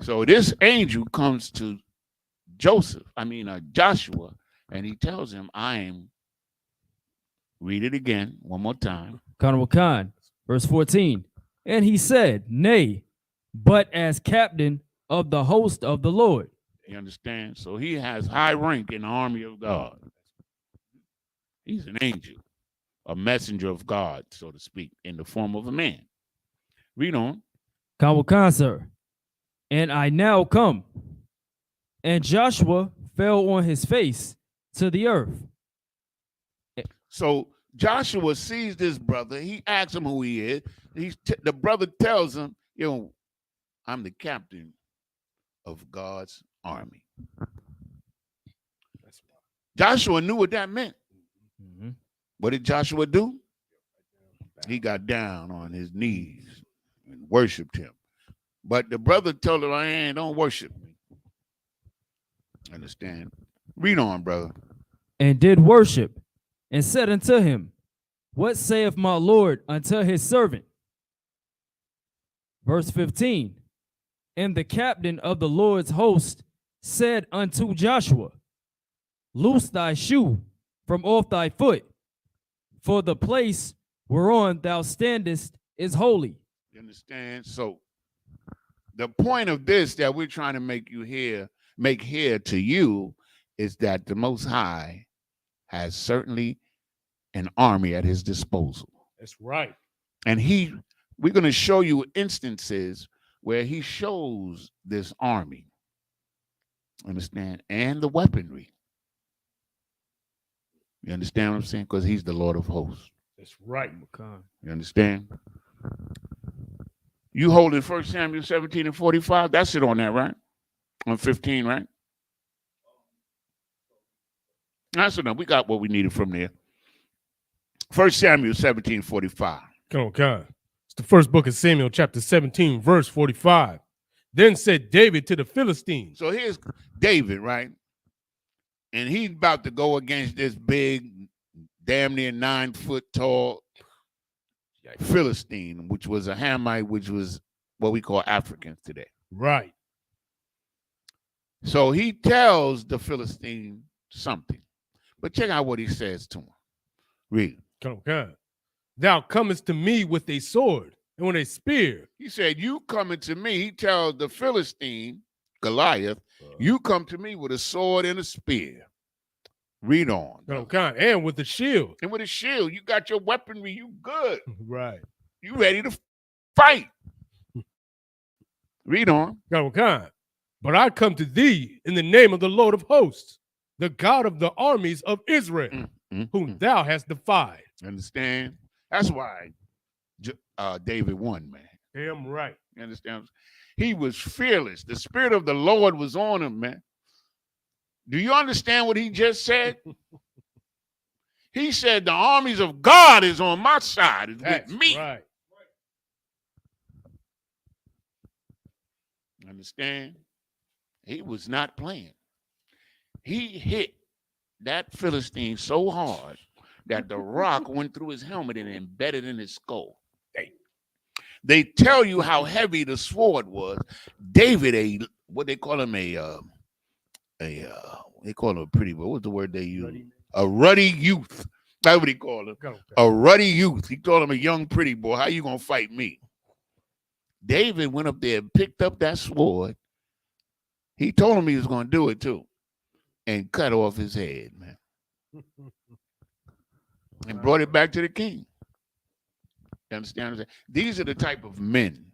So this angel comes to Joshua, and he tells him, I am, read it again one more time. Kanwakan, verse 14. And he said, Nay, but as captain of the host of the Lord. You understand? So he has high rank in the army of God. He's an angel, a messenger of God, so to speak, in the form of a man. Read on. Kanwakan, sir. And I now come. And Joshua fell on his face to the earth. So Joshua sees this brother. He asks him who he is. The brother tells him, I'm the captain of God's army. Joshua knew what that meant. Mm-hmm. What did Joshua do? He got down on his knees and worshiped him. But the brother told him, don't worship me. Understand? Read on, brother. And did worship, and said unto him, What saith my Lord unto his servant? Verse 15. And the captain of the Lord's host said unto Joshua, Loose thy shoe from off thy foot, for the place whereon thou standest is holy. You understand? So the point of this that we're trying to make here to you is that the Most High has certainly an army at his disposal. That's right. And we're going to show you instances where he shows this army, understand, and the weaponry. You understand what I'm saying? Because he's the Lord of hosts. That's right. You understand? You holding 1 Samuel 17 and 45? That's it on that, right? On 15, right? That's enough. We got what we needed from there. 1 Samuel 17, 45. Okay. It's the first book of Samuel, chapter 17, verse 45. Then said David to the Philistines. So here's David, right? And he's about to go against this big, damn near 9 foot tall Philistine, which was a Hamite, which was what we call Africans today. Right. So he tells the Philistine something. But check out what he says to him. Read. Okay. Thou comest to me with a sword and with a spear. He said, you coming to me. He tells the Philistine, Goliath, you come to me with a sword and a spear. Read on. Okay. And with a shield. And with a shield, you got your weaponry. You good. Right. You ready to fight. Read on. Okay. But I come to thee in the name of the Lord of hosts, the God of the armies of Israel, whom thou hast defied. Understand? That's why David won, man. Damn right. You understand? He was fearless. The Spirit of the Lord was on him, man. Do you understand what he just said? He said the armies of God is on my side, is with me. Right. Understand? He was not playing. He hit that Philistine so hard that the rock went through his helmet and embedded in his skull. They tell you how heavy the sword was. David, what they call him, they call him a pretty boy. What's the word they use? A ruddy youth. That's what he called him. A ruddy youth. He called him a young pretty boy. How you gonna fight me? David went up there and picked up that sword. He told him he was gonna do it too, and cut off his head, man, and brought it back to the king. You understand what I'm saying? These are the type of men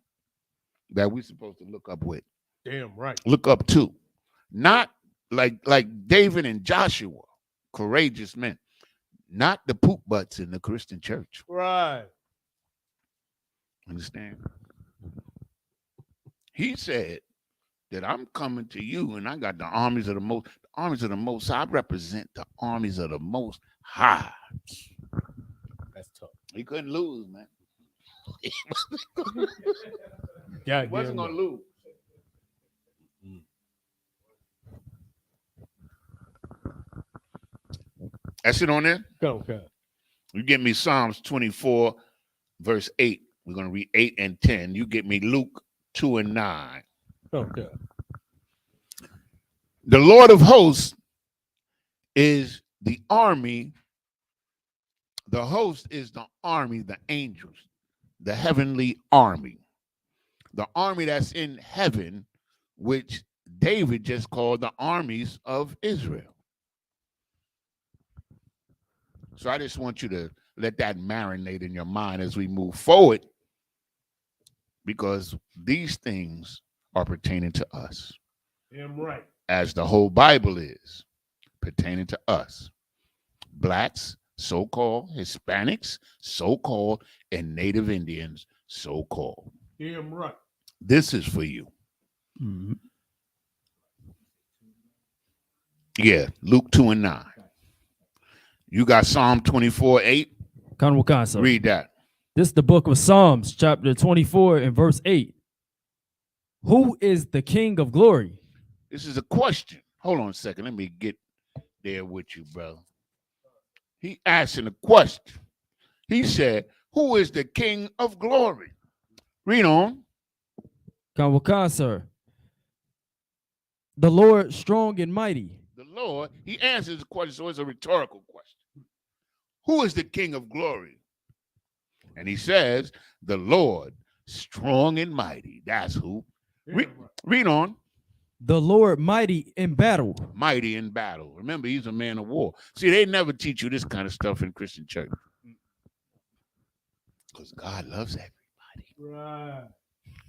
that we're supposed to look up with. Damn right. Look up to. Not like David and Joshua, courageous men. Not the poop butts in the Christian church. Right. Understand? He said that I'm coming to you and I got the armies of the most. The armies of the most high. I represent the armies of the most high. That's tough. He couldn't lose, man. He Yeah, wasn't going to lose. That's it on there? Okay. You get me Psalms 24, verse 8. We're going to read 8 and 10. You get me Luke 2 and 9. Okay. The Lord of hosts is the army. The host is the army, the angels, the heavenly army. The army that's in heaven, which David just called the armies of Israel. So I just want you to let that marinate in your mind as we move forward, because these things are pertaining to us. Damn right. As the whole Bible is pertaining to us. Blacks, so-called, Hispanics, so-called, and Native Indians, so-called. Damn right. This is for you. Mhm. Yeah, Luke 2 and 9. You got Psalm 24, 8. Kan sir. Read that. This is the book of Psalms, chapter 24 and verse 8. Who is the King of glory? This is a question. Hold on a second. Let me get there with you, brother. He asking a question. He said, who is the King of glory? Read on. Kan sir. The Lord strong and mighty. The Lord, he answers the question, so it's a rhetorical question. Who is the King of glory? And he says, the Lord strong and mighty. That's who. Read on. The Lord mighty in battle. Mighty in battle. Remember, he's a man of war. See, they never teach you this kind of stuff in Christian church. Because God loves everybody. Right.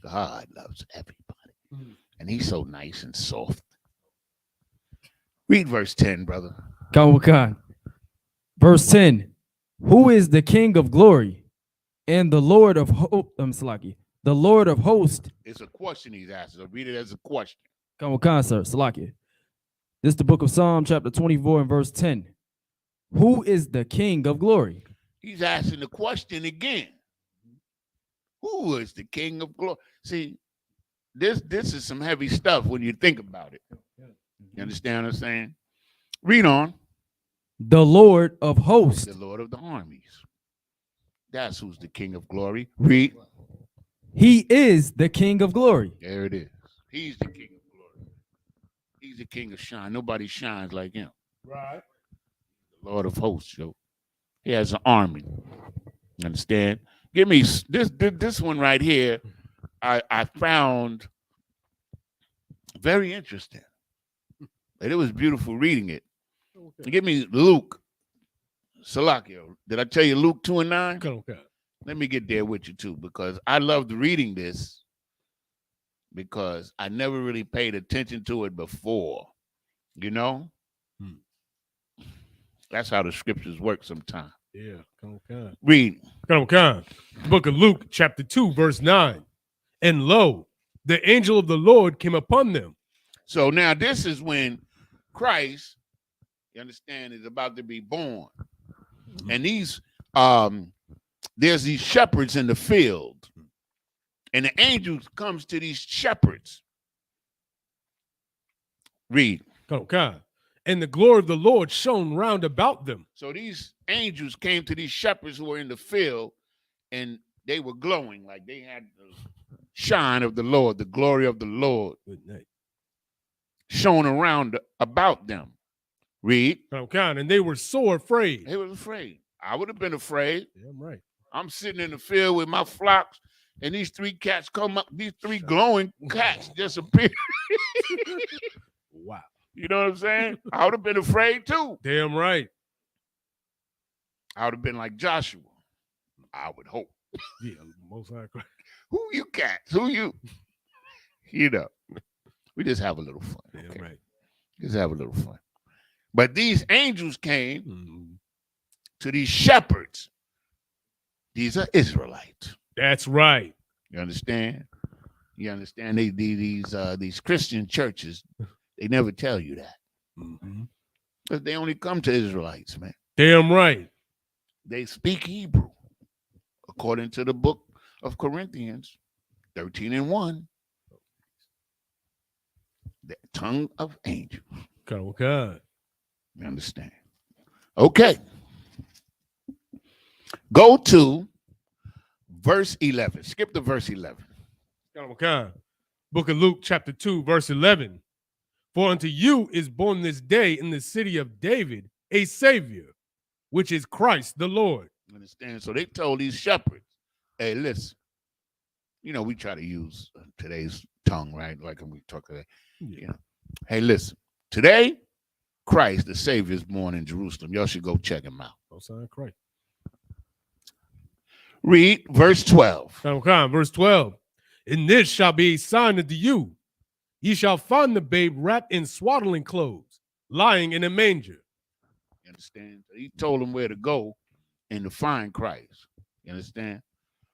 God loves everybody. And he's so nice and soft. Read verse 10, brother. Kan. Verse 10. Who is the King of glory and the Lord of the Lord of hosts? It's a question he's asking. So read it as a question. Kan sir. Salaki. This is the book of Psalm, chapter 24 and verse 10. Who is the King of glory? He's asking the question again. Who is the King of glory? See, this is some heavy stuff when you think about it. You understand what I'm saying? Read on. The Lord of hosts. The Lord of the armies. That's who's the King of glory. Read. He is the King of glory. There it is. He's the King of glory. He's the King of shine. Nobody shines like him. Right. The Lord of hosts, yo. He has an army. Understand? Give me this one right here. I found very interesting. And it was beautiful reading it. Okay. Give me Luke. Salakio. Did I tell you Luke 2 and 9? Okay. Let me get there with you too, because I loved reading this because I never really paid attention to it before. You know? That's how the scriptures work sometimes. Yeah. Okay. Read. Okay. Book of Luke, chapter 2, verse 9. And lo, the angel of the Lord came upon them. So now this is when Christ, you understand, is about to be born. And these there's these shepherds in the field. And the angel comes to these shepherds. Read. Okay. And the glory of the Lord shone round about them. So these angels came to these shepherds who were in the field, and they were glowing like they had the shine of the Lord, the glory of the Lord Good night. shone around about them. Read. And they were so afraid. They was afraid. I would have been afraid. Damn right. I'm sitting in the field with my flocks, and these three cats come up. These three glowing cats just appear. Wow. You know what I'm saying? I would have been afraid too. Damn right. I would have been like Joshua. I would hope. Yeah, most likely. Who you cats? Who you? You know, we just have a little fun. Damn Okay? right. Just have a little fun. But these angels came Mm-hmm. to these shepherds. These are Israelites. That's right. You understand? You understand? These Christian churches, they never tell you that. Mm-hmm. But they only come to Israelites, man. Damn right. They speak Hebrew. According to the book of Corinthians 13:1. The tongue of angels. Okay. You understand? Okay. Go to verse 11. Skip to verse 11. Okay. Book of Luke, chapter 2, verse 11. For unto you is born this day in the city of David a Savior, which is Christ the Lord. You understand? So they told these shepherds, hey, listen, you know, we try to use today's tongue, right? Like when we talk today. You know, hey, listen, today, Christ, the Savior, is born in Jerusalem. Y'all should go check him out. Oh, son, Christ. Read verse 12. Okay, verse 12. And this shall be a sign unto you. Ye shall find the babe wrapped in swaddling clothes, lying in a manger. You understand? So he told them where to go and to find Christ. You understand?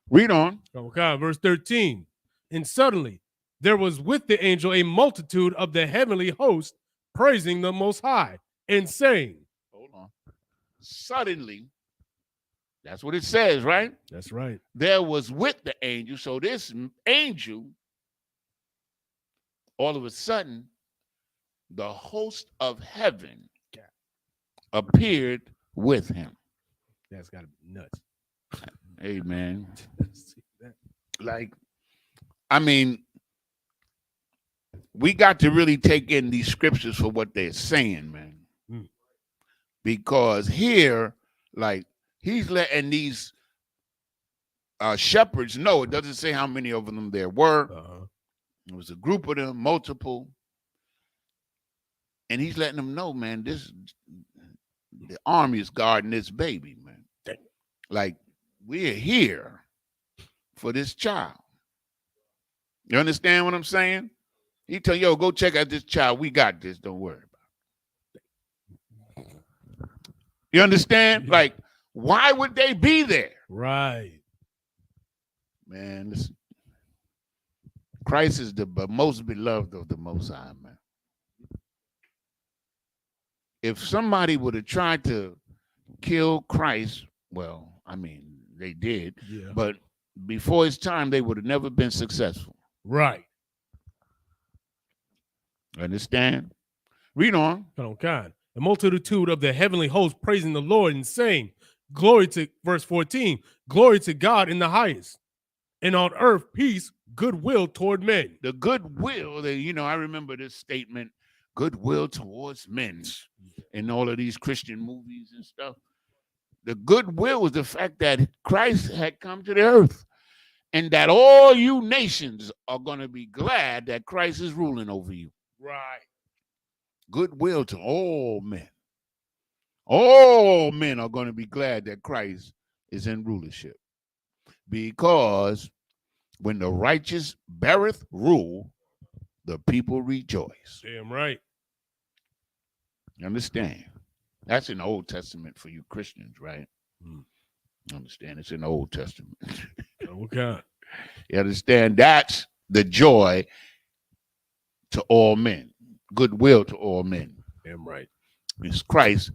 Read on. Okay, verse 13. And suddenly there was with the angel a multitude of the heavenly host praising the Most High and saying, Hold on. Suddenly, that's what it says, right? That's right. There was with the angel. So this angel, all of a sudden, the host of heaven appeared with him. That's got to be nuts. Amen. Like, I mean, we got to really take in these scriptures for what they're saying, man. Because here, like, he's letting these shepherds know. It doesn't say how many of them there were. It was a group of them, multiple. And he's letting them know, man, the army is guarding this baby, man. Like, we're here for this child. You understand what I'm saying? He tell you, yo, go check out this child. We got this. Don't worry about it. You understand? Like, why would they be there? Right. Man, listen. Christ is the most beloved of the Most High, man. If somebody would have tried to kill Christ, well, I mean, they did. Yeah. But before his time, they would have never been successful. Right. Understand? Read on. Okay. A multitude of the heavenly host praising the Lord and saying, glory to, verse 14, glory to God in the highest, and on earth peace, goodwill toward men. The goodwill, I remember this statement, goodwill towards men in all of these Christian movies and stuff. The goodwill was the fact that Christ had come to the earth and that all you nations are going to be glad that Christ is ruling over you. Right. Goodwill to all men. All men are going to be glad that Christ is in rulership. Because when the righteous beareth rule, the people rejoice. Damn right. You understand? That's in the Old Testament for you Christians, right? Understand? It's in the Old Testament. Okay. You understand? That's the joy to all men. Goodwill to all men. Damn right. Because Christ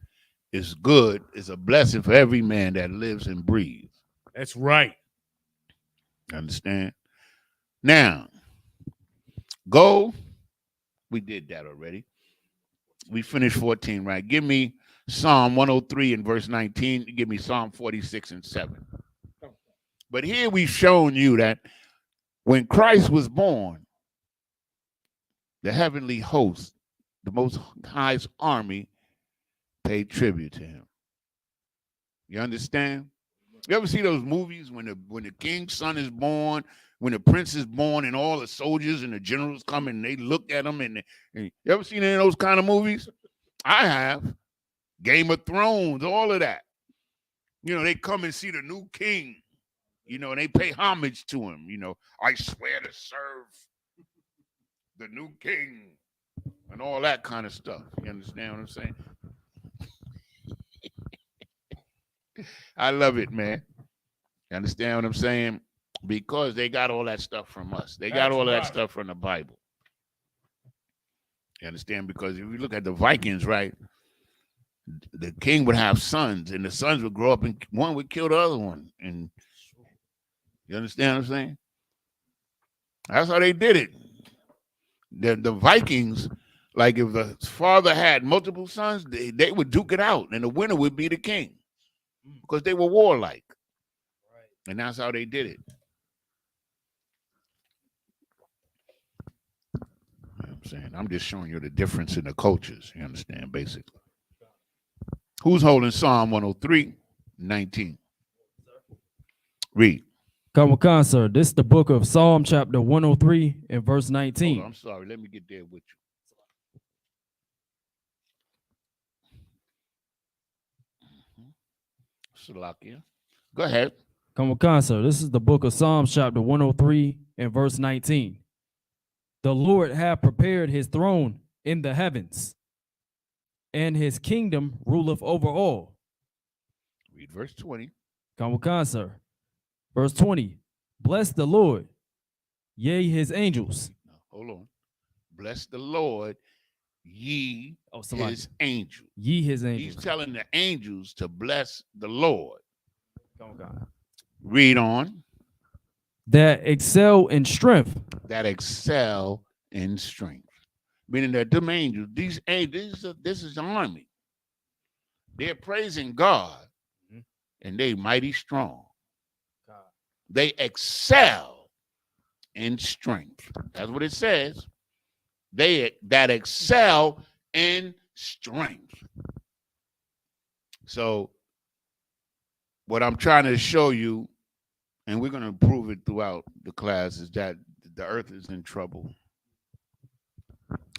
is good, is a blessing for every man that lives and breathes. That's right. Understand? Now, go. We did that already. We finished 14, right? Give me Psalm 103 and verse 19. Give me Psalm 46 and 7. But here we've shown you that when Christ was born, the heavenly host, the most highest army, paid tribute to him. You understand? You ever see those movies when the king's son is born, when the prince is born, and all the soldiers and the generals come and they look at him? And you ever seen any of those kind of movies? I have. Game of Thrones, all of that. You know, they come and see the new king. You know, and they pay homage to him. You know, I swear to serve the new king and all that kind of stuff. You understand what I'm saying? I love it, man. You understand what I'm saying? Because they got all that stuff from us. They got all that stuff from the Bible. You understand? Because if you look at the Vikings, right, the king would have sons, and the sons would grow up, and one would kill the other one. And you understand what I'm saying? That's how they did it. The Vikings, like if the father had multiple sons, they would duke it out, and the winner would be the king because they were warlike. Right. And that's how they did it. You know what I'm saying? I'm just showing you the difference in the cultures, you understand, basically. Who's holding Psalm 103:19? Read. Come on, sir. This is the book of Psalm chapter 103 and verse 19. Oh, I'm sorry. Let me get there with you. Salakia. Go ahead. Come on, sir. This is the book of Psalms chapter 103 and verse 19. The Lord hath prepared his throne in the heavens, and his kingdom ruleth over all. Read verse 20. Come on, sir. Verse 20. Bless the Lord, yea, his angels. No, hold on. Bless the Lord, ye his angels. Ye his angels. He's telling the angels to bless the Lord. Come on. Read on. That excel in strength. That excel in strength. Meaning that them angels, these angels, this is the army. They're praising God, and they mighty strong. They excel in strength. That's what it says. They that excel in strength. So what I'm trying to show you, and we're going to prove it throughout the class, is that the earth is in trouble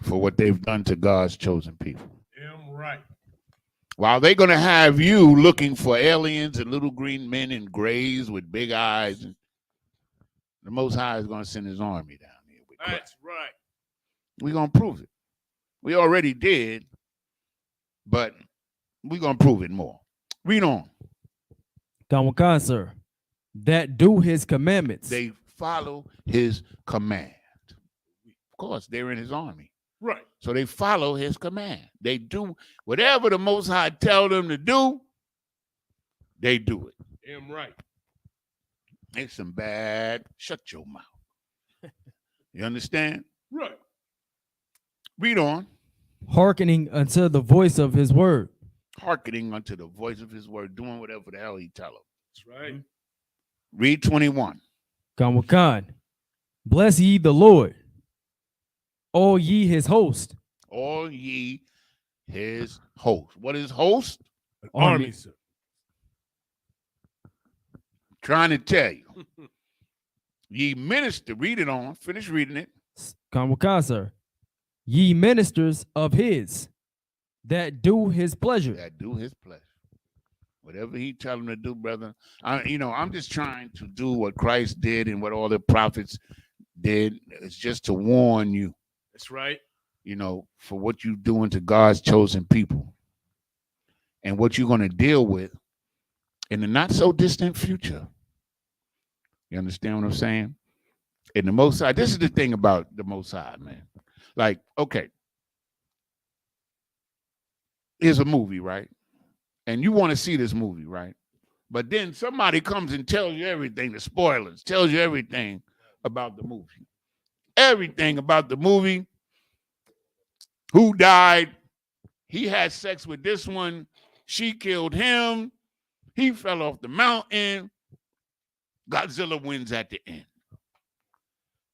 for what they've done to God's chosen people. Damn right. While they're going to have you looking for aliens and little green men in grays with big eyes, and the Most High is going to send his army down here. That's right. We're going to prove it. We already did, but we're going to prove it more. Read on. Come on, sir. That do his commandments. They follow his command. Of course, they're in his army. Right. So they follow his command. They do whatever the Most High tell them to do, they do it. Damn right. It's some bad. Shut your mouth. You understand? Right. Read on. Hearkening unto the voice of his word. Hearkening unto the voice of his word, doing whatever the hell he tell them. That's right. Read 21. Come on. Bless ye the Lord, all ye his host. All ye his host. What is host? An army, sir. Trying to tell you. Ye minister, read it on. Finish reading it. Come on, sir. Ye ministers of his that do his pleasure. That do his pleasure. Whatever he tell them to do, brother. I'm just trying to do what Christ did and what all the prophets did. It's just to warn you. That's right. For what you're doing to God's chosen people and what you're going to deal with in the not so distant future. You understand what I'm saying? In the Most High, this is the thing about the Most High, man. Like, okay, here's a movie, right? And you want to see this movie, right? But then somebody comes and tells you everything, the spoilers, tells you everything about the movie. Everything about the movie. Who died? He had sex with this one. She killed him. He fell off the mountain. Godzilla wins at the end.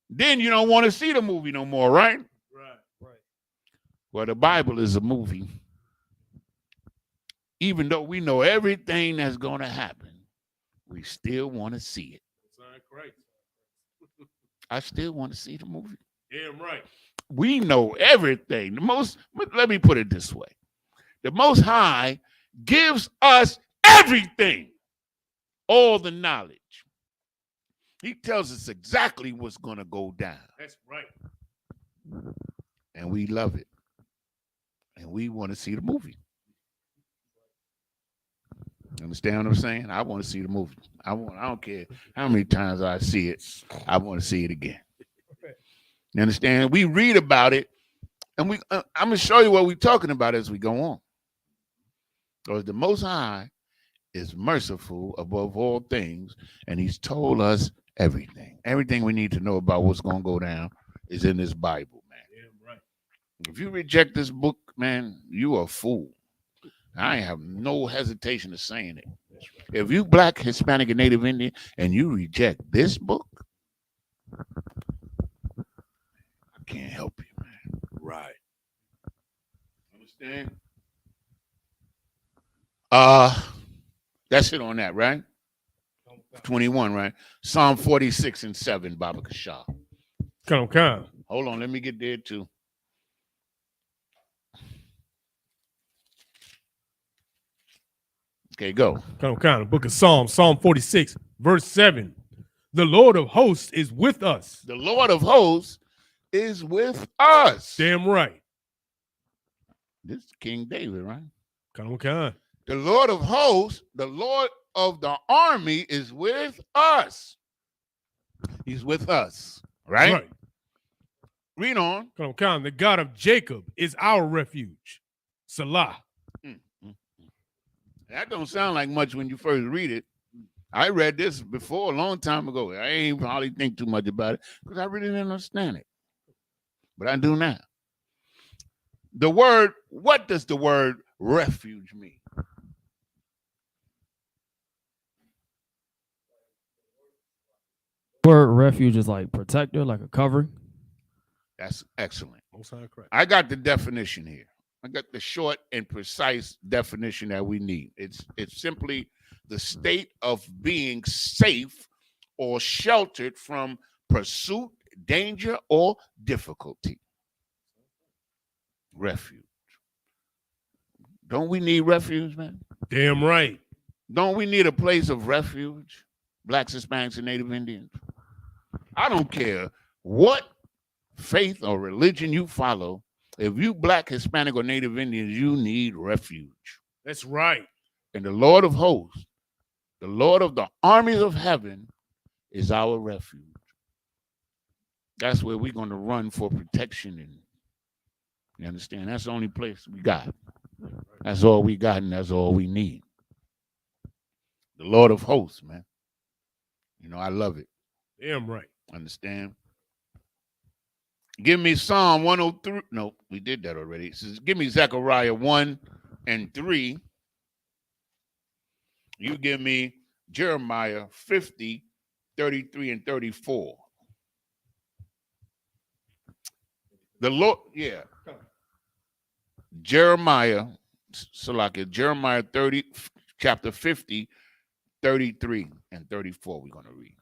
Then you don't want to see the movie no more, right? Right. Well, the Bible is a movie. Even though we know everything that's going to happen, we still want to see it. I still want to see the movie. Damn right. We know everything. Let me put it this way. The Most High gives us everything, all the knowledge. He tells us exactly what's going to go down. That's right. And we love it. And we want to see the movie. Understand what I'm saying? I want to see the movie. I don't care how many times I see it. I want to see it again. You understand? We read about it, and I'm going to show you what we're talking about as we go on. Because the Most High is merciful above all things, and he's told us everything. Everything we need to know about what's going to go down is in this Bible, man. Yeah, right. If you reject this book, man, you are a fool. I have no hesitation of saying it. If you Black, Hispanic, and Native Indian, and you reject this book, I can't help you, man. Right. Understand? That's it on that, right? 21, right? Psalm 46 and 7, Baba Kasha. Come. Hold on, let me get there too. Okay, go. Come. Book of Psalms, Psalm 46, verse 7. The Lord of hosts is with us. The Lord of hosts is with us. Damn right. This is King David, right? Come. The Lord of hosts, the Lord of the army is with us. He's with us, right? Read on. Come. The God of Jacob is our refuge. Salah. That don't sound like much when you first read it. I read this before a long time ago. I ain't hardly think too much about it because I really didn't understand it. But I do now. What does the word refuge mean? Word refuge is like protector, like a covering. That's excellent. Correct. I got the definition here. I got the short and precise definition that we need. It's simply the state of being safe or sheltered from pursuit, danger, or difficulty. Refuge. Don't we need refuge, man? Damn right. Don't we need a place of refuge? Blacks, Hispanics, and Native Indians. I don't care what faith or religion you follow. If you Black, Hispanic, or Native Indians, you need refuge. That's right. And the Lord of hosts, the Lord of the armies of heaven, is our refuge. That's where we're going to run for protection. And you understand? That's the only place we got. That's all we got, and that's all we need. The Lord of hosts, man. You know, I love it. Damn right. Understand? Give me Psalm 103. No, we did that already. It says, give me Zechariah 1 and 3. You give me Jeremiah 50, 33 and 34. The Lord, yeah. Jeremiah 30, chapter 50, 33 and 34 we're going to read.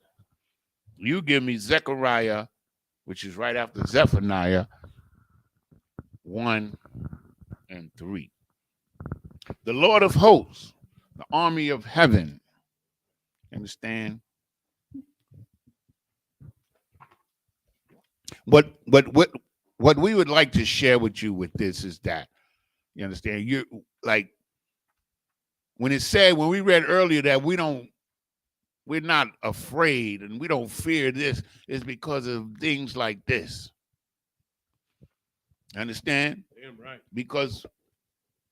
You give me Zechariah, which is right after Zephaniah, 1 and 3. The Lord of hosts, the army of heaven. Understand? What we would like to share with you with this is that, you understand, you like when it said, when we read earlier that we're not afraid and we don't fear this, is because of things like this. Understand? Damn right. Because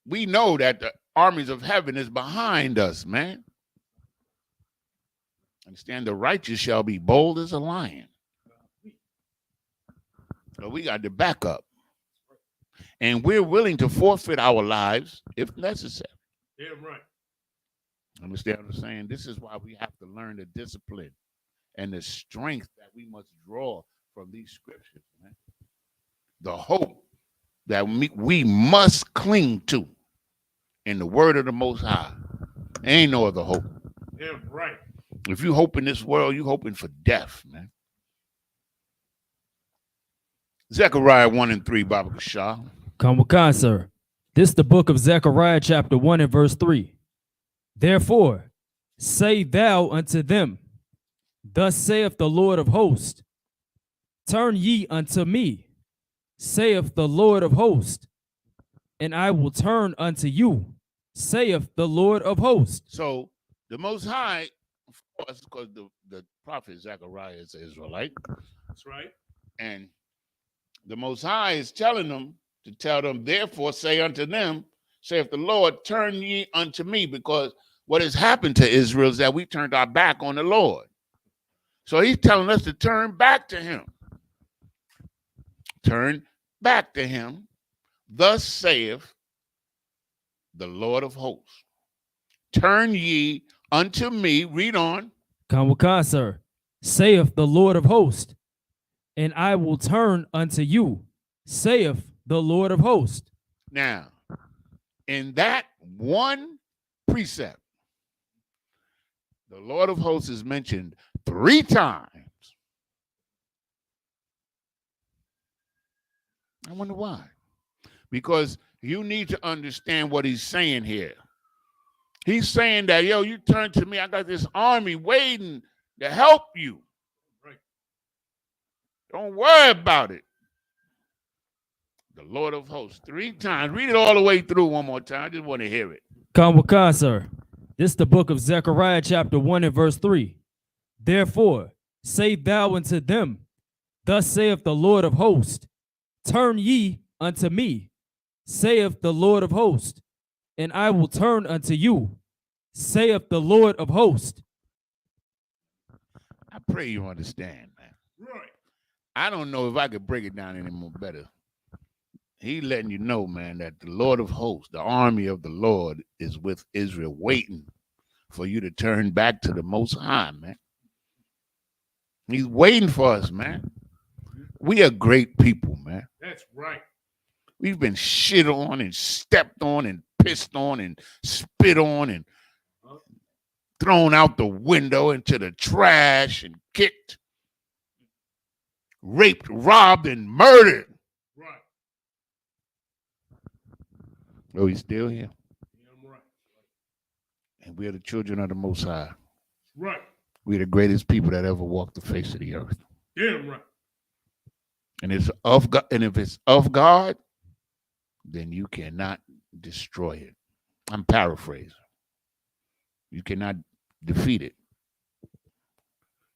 we know that the armies of heaven is behind us, man. Understand? The righteous shall be bold as a lion. So we got the backup. And we're willing to forfeit our lives if necessary. Damn right. Understand what I'm saying? This is why we have to learn the discipline and the strength that we must draw from these scriptures, man. The hope that we must cling to in the word of the Most High. There ain't no other hope. Yeah, right. If you hope in this world, you hoping for death, man. Zechariah 1 and 3, Baba Kashah. Come with God, sir. This the book of Zechariah, chapter 1 and verse 3. Therefore, say thou unto them, thus saith the Lord of hosts, turn ye unto me, saith the Lord of hosts, and I will turn unto you, saith the Lord of hosts. So the Most High, of course, because the prophet Zechariah is an Israelite. That's right. And the Most High is telling them to tell them, therefore say unto them, saith the Lord, turn ye unto me, because what has happened to Israel is that we turned our back on the Lord. So he's telling us to turn back to him. Turn back to him. Thus saith the Lord of hosts. Turn ye unto me. Read on. Come with God, sir. Saith the Lord of hosts, and I will turn unto you, saith the Lord of hosts. Now, in that one precept, the Lord of hosts is mentioned 3 times. I wonder why. Because you need to understand what he's saying here. He's saying that, yo, you turn to me. I got this army waiting to help you. Right. Don't worry about it. The Lord of hosts 3 times. Read it all the way through one more time. I just want to hear it. Come with God, sir. This is the book of Zechariah, chapter 1 and verse 3. Therefore, say thou unto them, thus saith the Lord of hosts, turn ye unto me, saith the Lord of hosts, and I will turn unto you, saith the Lord of hosts. I pray you understand, man. Right. I don't know if I could break it down any more better. He letting you know, man, that the Lord of hosts, the army of the Lord, is with Israel, waiting for you to turn back to the Most High, man. He's waiting for us, man. We are great people, man. That's right. We've been shit on and stepped on and pissed on and spit on and thrown out the window into the trash and kicked, raped, robbed, and murdered. Right. Oh, he's still here. Yeah, I'm right. And we are the children of the Most High. Right. We're the greatest people that ever walked the face of the earth. Yeah, I'm right. And it's of God, and if it's of God, then you cannot destroy it. I'm paraphrasing. You cannot defeat it.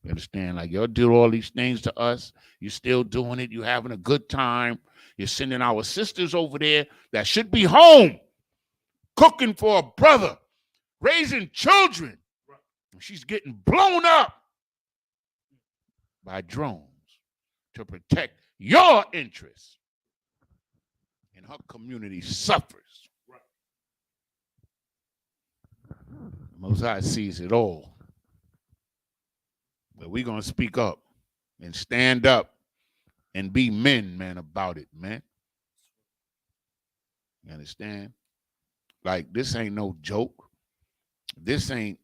You understand? Like, y'all do all these things to us. You're still doing it. You're having a good time. You're sending our sisters over there that should be home, cooking for a brother, raising children. And she's getting blown up by drones to protect your interests. And her community suffers. Most High sees it all. But we're going to speak up and stand up and be men, man, about it, man. You understand? Like, this ain't no joke. This ain't,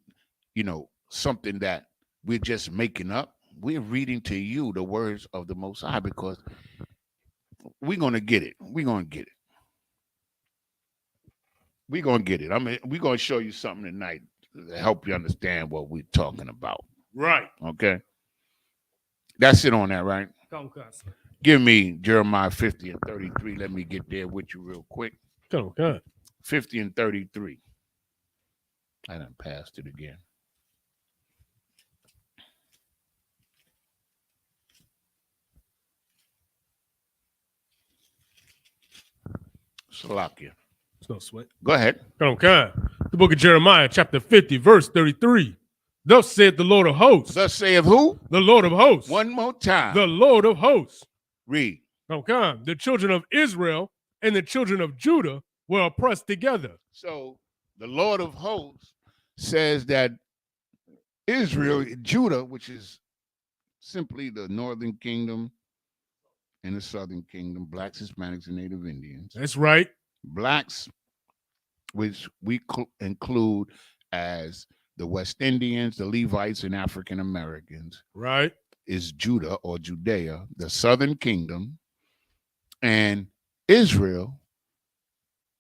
something that we're just making up. We're reading to you the words of the Most High because we're going to get it. We're going to get it. We're going to get it. We're going to show you something tonight to help you understand what we're talking about. Right. Okay? That's it on that, right? Come with God, sir. Give me Jeremiah 50 and 33. Let me get there with you real quick. Come on. 50 and 33. I done passed it again. Salakia. It's no sweat. Go ahead. Okay. The book of Jeremiah, chapter 50, verse 33. Thus saith the Lord of hosts. Thus saith who? The Lord of hosts. One more time. The Lord of hosts. Read. Okay. The children of Israel and the children of Judah were oppressed together. So the Lord of hosts says that Israel, Judah, which is simply the Northern Kingdom and the Southern Kingdom, blacks, Hispanics, and Native Indians. That's right. Blacks, which we include as the West Indians, the Levites, and African Americans, Right. is Judah or Judea, the Southern Kingdom, and Israel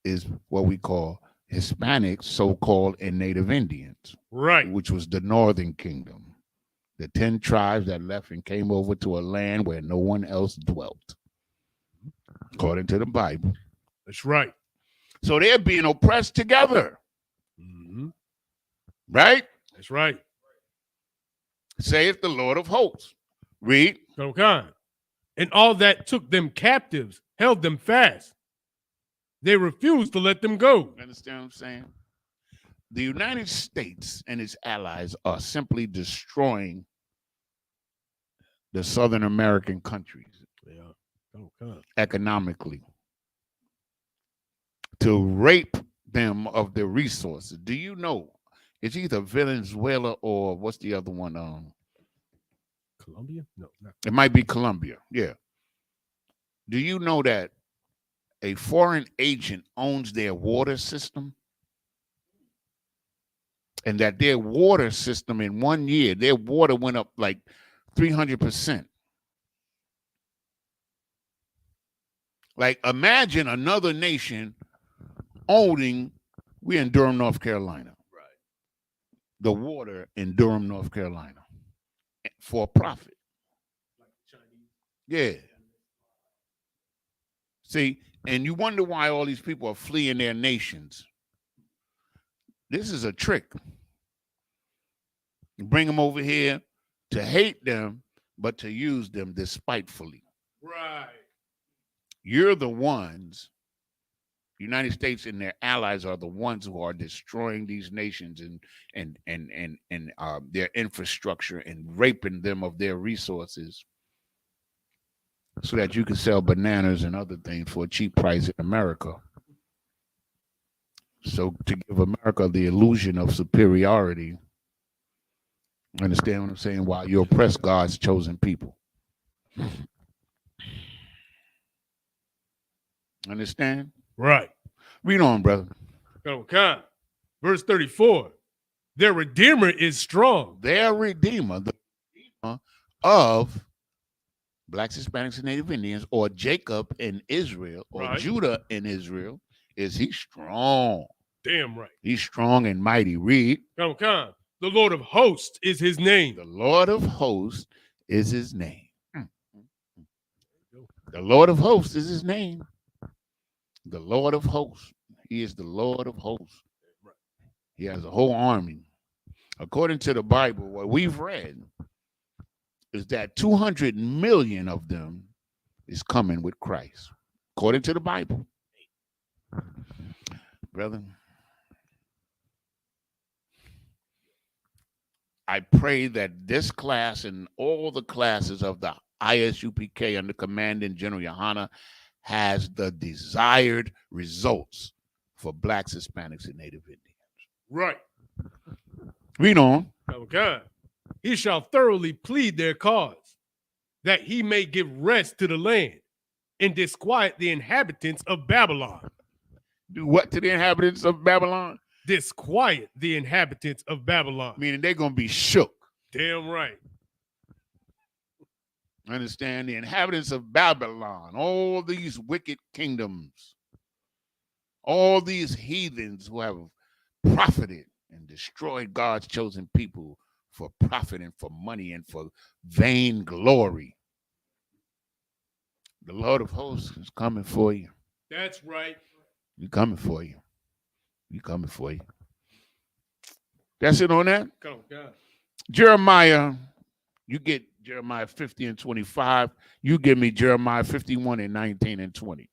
is what we call Hispanics, so-called, and Native Indians, Right. which was the Northern Kingdom, the 10 tribes that left and came over to a land where no one else dwelt, according to the Bible. That's right. So they're being oppressed together, Mhm. right? That's right. Saith the Lord of hosts. Read. Okay. And all that took them captives held them fast. They refused to let them go. You understand what I'm saying? The United States and its allies are simply destroying the Southern American countries Yeah. Okay. economically to rape them of their resources. Do you know it's either Venezuela or what's the other one? Colombia? No, not. It might be Colombia. Yeah. Do you know that a foreign agent owns their water system? And that their water system in 1 year, their water went up like 300%. Like, imagine another nation owning, we're in Durham, North Carolina. Right. The water in Durham, North Carolina for profit. Like Chinese. Yeah. See, and you wonder why all these people are fleeing their nations. This is a trick. You bring them over here to hate them, but to use them despitefully. Right. You're the ones, United States and their allies are the ones who are destroying these nations and their infrastructure and raping them of their resources so that you can sell bananas and other things for a cheap price in America. So to give America the illusion of superiority, understand what I'm saying? While you oppress God's chosen people. Understand? Right. Read on, brother. Okay. Verse 34. Their Redeemer is strong. Their Redeemer, the Redeemer of blacks, Hispanics, and Native Indians, or Jacob in Israel, or Right. Judah in Israel, is he strong. Damn right. He's strong and mighty. Read. Okay. The Lord of hosts is his name. The Lord of hosts is his name. The Lord of hosts is his name. The Lord of hosts. He is the Lord of hosts. He has a whole army. According to the Bible, what we've read is that 200 million of them is coming with Christ. According to the Bible. Brother, I pray that this class and all the classes of the Isupk under Commanding General Yohana has the desired results for blacks, Hispanics, and Native Indians. Right. Read on. Okay. He shall thoroughly plead their cause, that he may give rest to the land and disquiet the inhabitants of Babylon. Do what to the inhabitants of Babylon? Disquiet the inhabitants of Babylon. Meaning they're going to be shook. Damn right. Understand? The inhabitants of Babylon, all these wicked kingdoms, all these heathens who have profited and destroyed God's chosen people for profit and for money and for vain glory. The Lord of hosts is coming for you. That's right. He's coming for you. He's coming for you. That's it on that. Come on, God. Jeremiah, you get Jeremiah 50 and 25. You give me Jeremiah 51 and 19 and 20.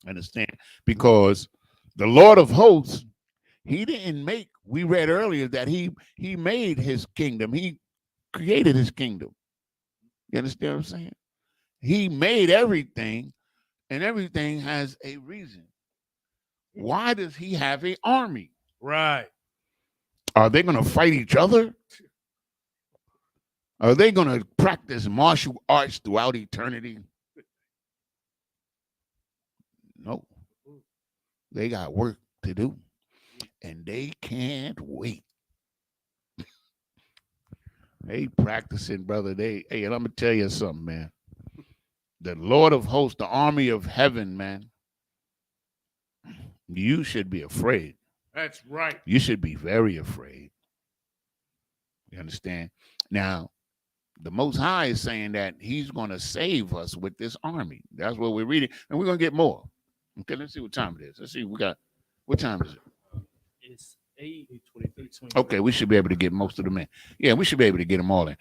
Understand? Because the Lord of hosts, he didn't make, we read earlier that he made his kingdom. He created his kingdom. You understand what I'm saying? He made everything, and everything has a reason. Why does he have an army? Right. Are they going to fight each other? Are they going to practice martial arts throughout eternity? No. They got work to do, and they can't wait. They practicing, brother. Hey, and I'm gonna tell you something, man. The Lord of hosts, the army of heaven, man. You should be afraid. That's right. You should be very afraid. You understand? Now, the Most High is saying that He's going to save us with this army. That's what we're reading, and we're going to get more. Okay, let's see what time it is. Let's see. What time is it? It's 8:23. Okay, we should be able to get most of them in. Yeah, we should be able to get them all in.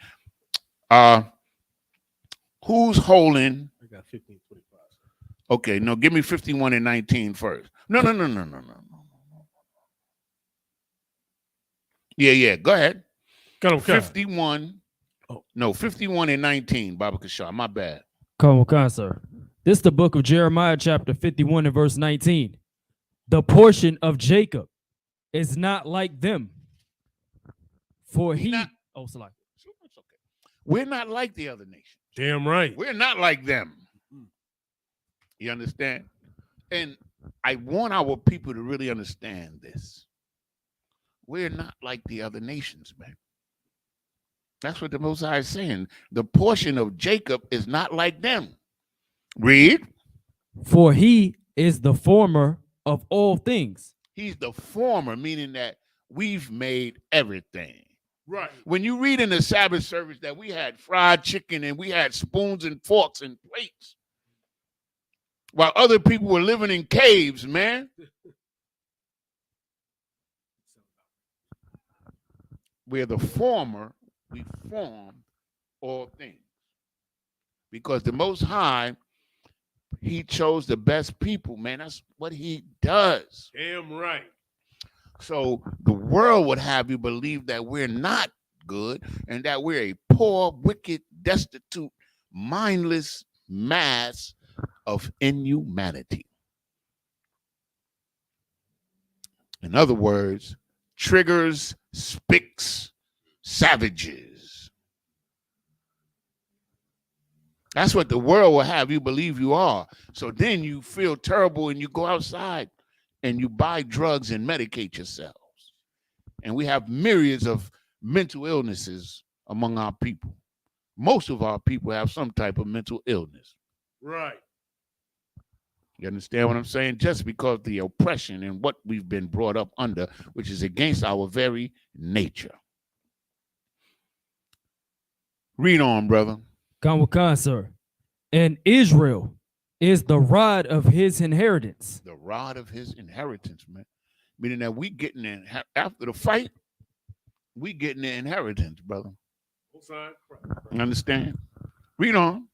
Who's holding? I got 15:25. Okay, no, give me 51 and 19 first. No. Yeah, go ahead. Got him. 51. Oh, no, 51 and 19, Baba Kashar. My bad. Come on, sir. This is the book of Jeremiah, chapter 51 and verse 19. The portion of Jacob is not like them. For he not, oh, Salaki. It's okay. We're not like the other nations. Damn right. We're not like them. You understand? And I want our people to really understand this. We're not like the other nations, man. That's what the Most High is saying. The portion of Jacob is not like them. Read. For he is the former of all things. He's the former, meaning that we've made everything. Right. When you read in the Sabbath service that we had fried chicken and we had spoons and forks and plates, while other people were living in caves, man. We're the former, we formed all things. Because the Most High, He chose the best people, man. That's what He does. Damn right. So the world would have you believe that we're not good and that we're a poor, wicked, destitute, mindless mass of inhumanity. In other words, triggers, spicks, savages. That's what the world will have you believe you are. So then you feel terrible and you go outside and you buy drugs and medicate yourselves. And we have myriads of mental illnesses among our people. Most of our people have some type of mental illness. Right. You understand what I'm saying? Just because the oppression and what we've been brought up under, which is against our very nature. Read on, brother. Come, sir. And Israel is the rod of his inheritance. The rod of his inheritance, man. Meaning that we getting in after the fight, we getting the inheritance, brother. You understand? Read on.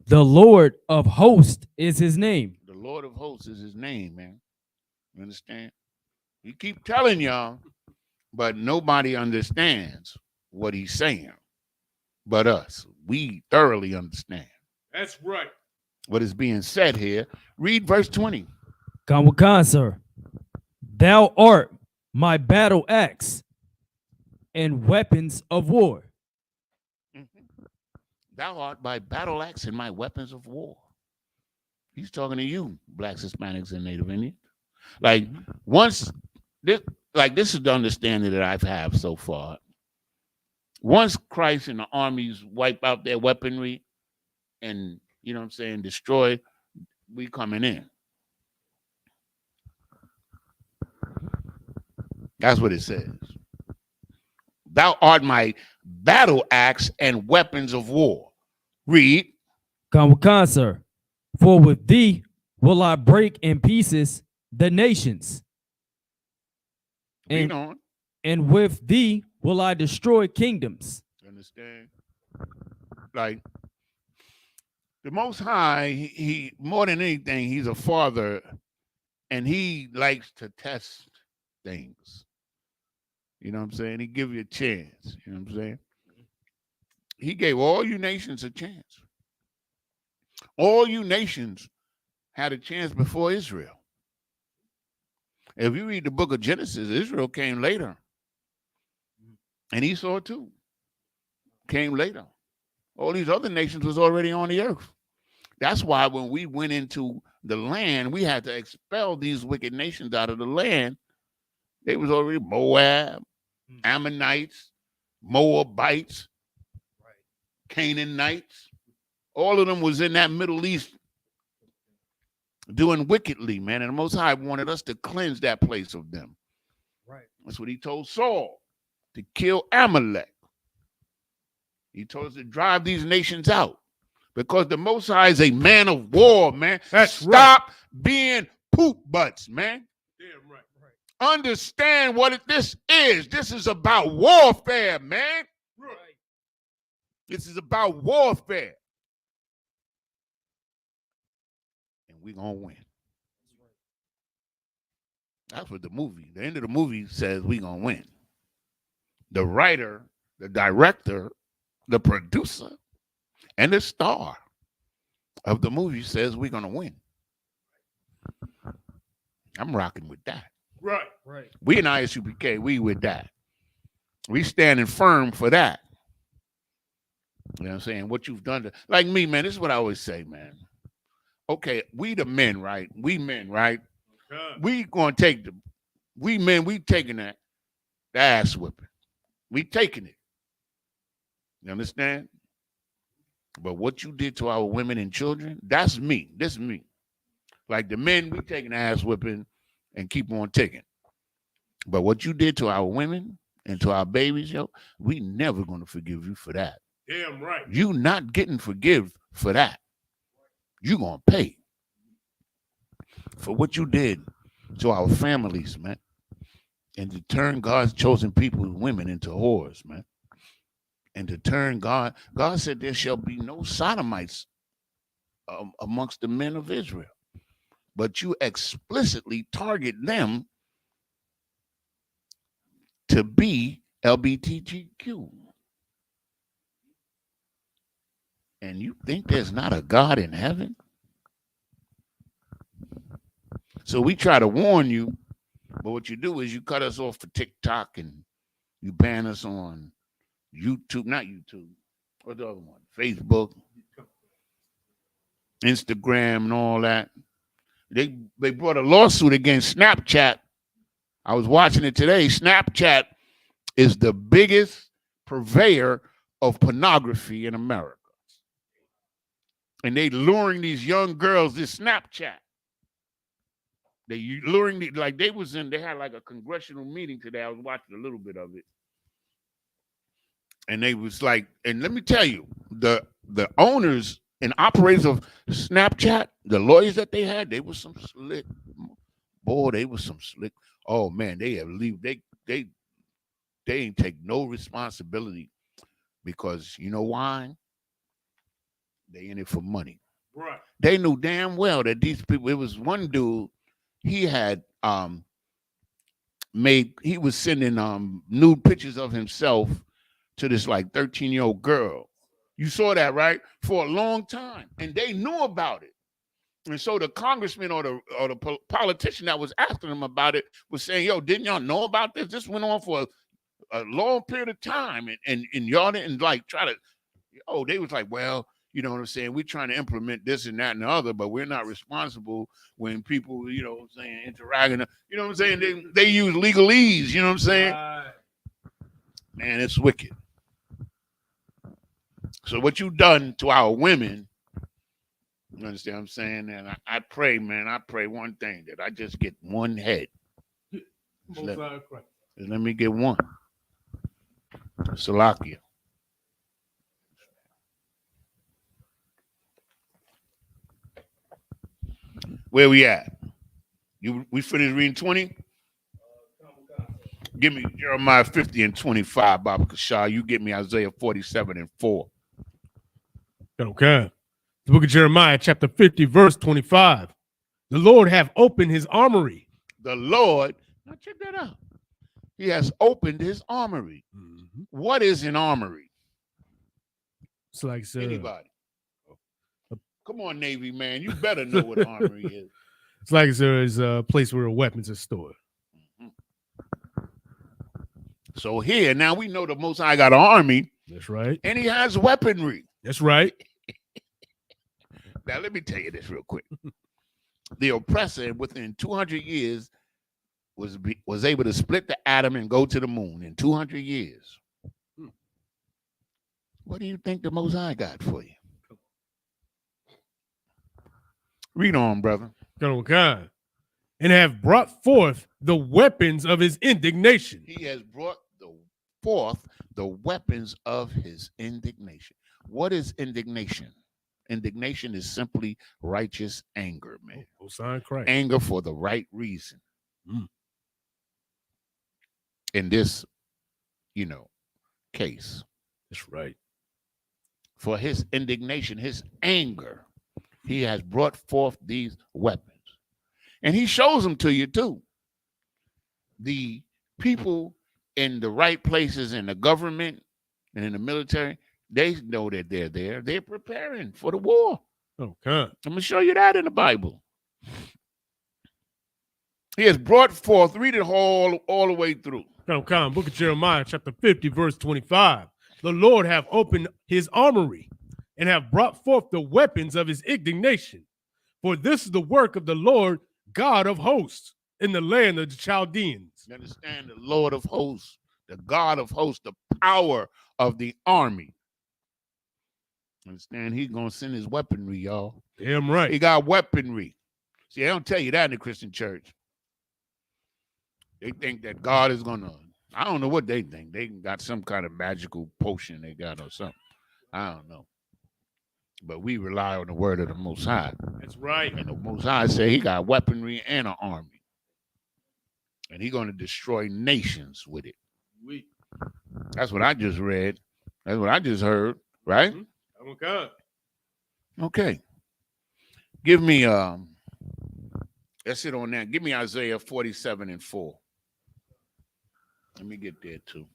The Lord of hosts is his name. The Lord of hosts is his name, man. You understand? He keep telling y'all, but nobody understands what he's saying but us. We thoroughly understand. That's right. What is being said here. Read verse 20. Come, sir. Thou art my battle axe and weapons of war. Mm-hmm. Thou art my battle axe and my weapons of war. He's talking to you, blacks, Hispanics, and Native Indians. Like once this, this is the understanding that I've had so far. Once Christ and the armies wipe out their weaponry and, you know what I'm saying, destroy, we coming in. That's what it says. Thou art my battle axe and weapons of war. Read. Come, sir. For with thee will I break in pieces the nations. Read on. And with thee will I destroy kingdoms. Understand? Like the Most High, he more than anything, he's a father, and he likes to test things. You know what I'm saying? He give you a chance. You know what I'm saying? He gave all you nations a chance. All you nations had a chance before Israel. If you read the book of Genesis, Israel came later. And Esau too came later. All these other nations was already on the earth. That's why when we went into the land, we had to expel these wicked nations out of the land. They was already Moab, Ammonites, Moabites, Canaanites. All of them was in that Middle East doing wickedly, man. And the Most High wanted us to cleanse that place of them. Right. That's what he told Saul, to kill Amalek. He told us to drive these nations out because the Most High is a man of war, man. Stop being poop butts, man. Damn right. Understand what this is. This is about warfare, man. Right. This is about warfare. And we're going to win. That's what the end of the movie says we're going to win. The writer, the director, the producer, and the star of the movie says we're going to win. I'm rocking with that. Right. We in Isupk, we with that. We standing firm for that. You know what I'm saying? What you've done like me, man, this is what I always say, man. Okay, we the men, right? We men, right? Okay. We gonna take we taking that ass whipping. We taking it. You understand? But what you did to our women and children, that's me. This is me. Like the men, we taking the ass whipping and keep on taking. But what you did to our women and to our babies, yo, we never gonna forgive you for that. Damn right. You not getting forgive for that. You gonna pay for what you did to our families, man. And to turn God's chosen people, women, into whores, man. And to turn God said there shall be no sodomites amongst the men of Israel. But you explicitly target them to be LGBTQ. And you think there's not a God in heaven? So we try to warn you, but what you do is you cut us off for TikTok and you ban us on YouTube, not YouTube, what's the other one? Facebook, Instagram, and all that. They brought a lawsuit against Snapchat. I was watching it today. Snapchat is the biggest purveyor of pornography in America. And they luring these young girls, this Snapchat. They luring, they had like a congressional meeting today. I was watching a little bit of it. And they was like, and let me tell you, the owners and operators of Snapchat, the lawyers that they had, they were some slick. Boy, they were some slick. Oh man, they ain't take no responsibility because you know why? They in it for money. Right. They knew damn well that these people, it was one dude, he had he was sending nude pictures of himself to this like 13-year-old girl. You saw that, right? For a long time. And they knew about it. And so the congressman or the politician that was asking them about it was saying, yo, didn't y'all know about this? This went on for a long period of time. And y'all didn't like try to, they was like, well, you know what I'm saying? We're trying to implement this and that and the other, but we're not responsible when people, you know what I'm saying, interacting. You know what I'm saying? They use legalese, you know what I'm saying? Man, it's wicked. So what you done to our women, you understand what I'm saying? And I pray, man, I pray one thing, that I just get one head. Let me get one. Salakia. Where we at? We finished reading 20? Give me Jeremiah 50 and 25, Baba Kashar. You get me Isaiah 47 and 4. Okay. The book of Jeremiah, chapter 50, verse 25. The Lord hath opened his armory. The Lord, now check that out. He has opened his armory. Mm-hmm. What is an armory? It's like anybody. Come on, Navy man. You better know what an armory is. It's like there is a place where weapons are stored. Mm-hmm. So here, now we know the Most High got an army, That's right. And he has weaponry. That's right. Now, let me tell you this real quick. The oppressor, within 200 years, was able to split the atom and go to the moon in 200 years. What do you think the Most High got for you? Read on, brother. Colonel Khan. And have brought forth the weapons of his indignation. He has brought forth the weapons of his indignation. What is indignation? Indignation is simply righteous anger, man. Anger for the right reason. In this, case. That's right. For his indignation, his anger, he has brought forth these weapons. And he shows them to you too. The people in the right places in the government and in the military, they know that they're there. They're preparing for the war. Okay. I'm going to show you that in the Bible. He has brought forth, read it all the way through. Come, book of Jeremiah, chapter 50, verse 25. The Lord have opened his armory and have brought forth the weapons of his indignation. For this is the work of the Lord God of hosts in the land of the Chaldeans. You understand? The Lord of hosts, the God of hosts, the power of the army. Understand? He's going to send his weaponry, y'all. Damn right. He got weaponry. See, I don't tell you that in the Christian church. They think that God is going to, I don't know what they think. They got some kind of magical potion they got or something. I don't know. But we rely on the word of the Most High. That's right. And the Most High say he got weaponry and an army. And he's going to destroy nations with it. That's what I just read. That's what I just heard, right? Okay. Give me, let's hit on that. Give me Isaiah 47:4. Let me get there too.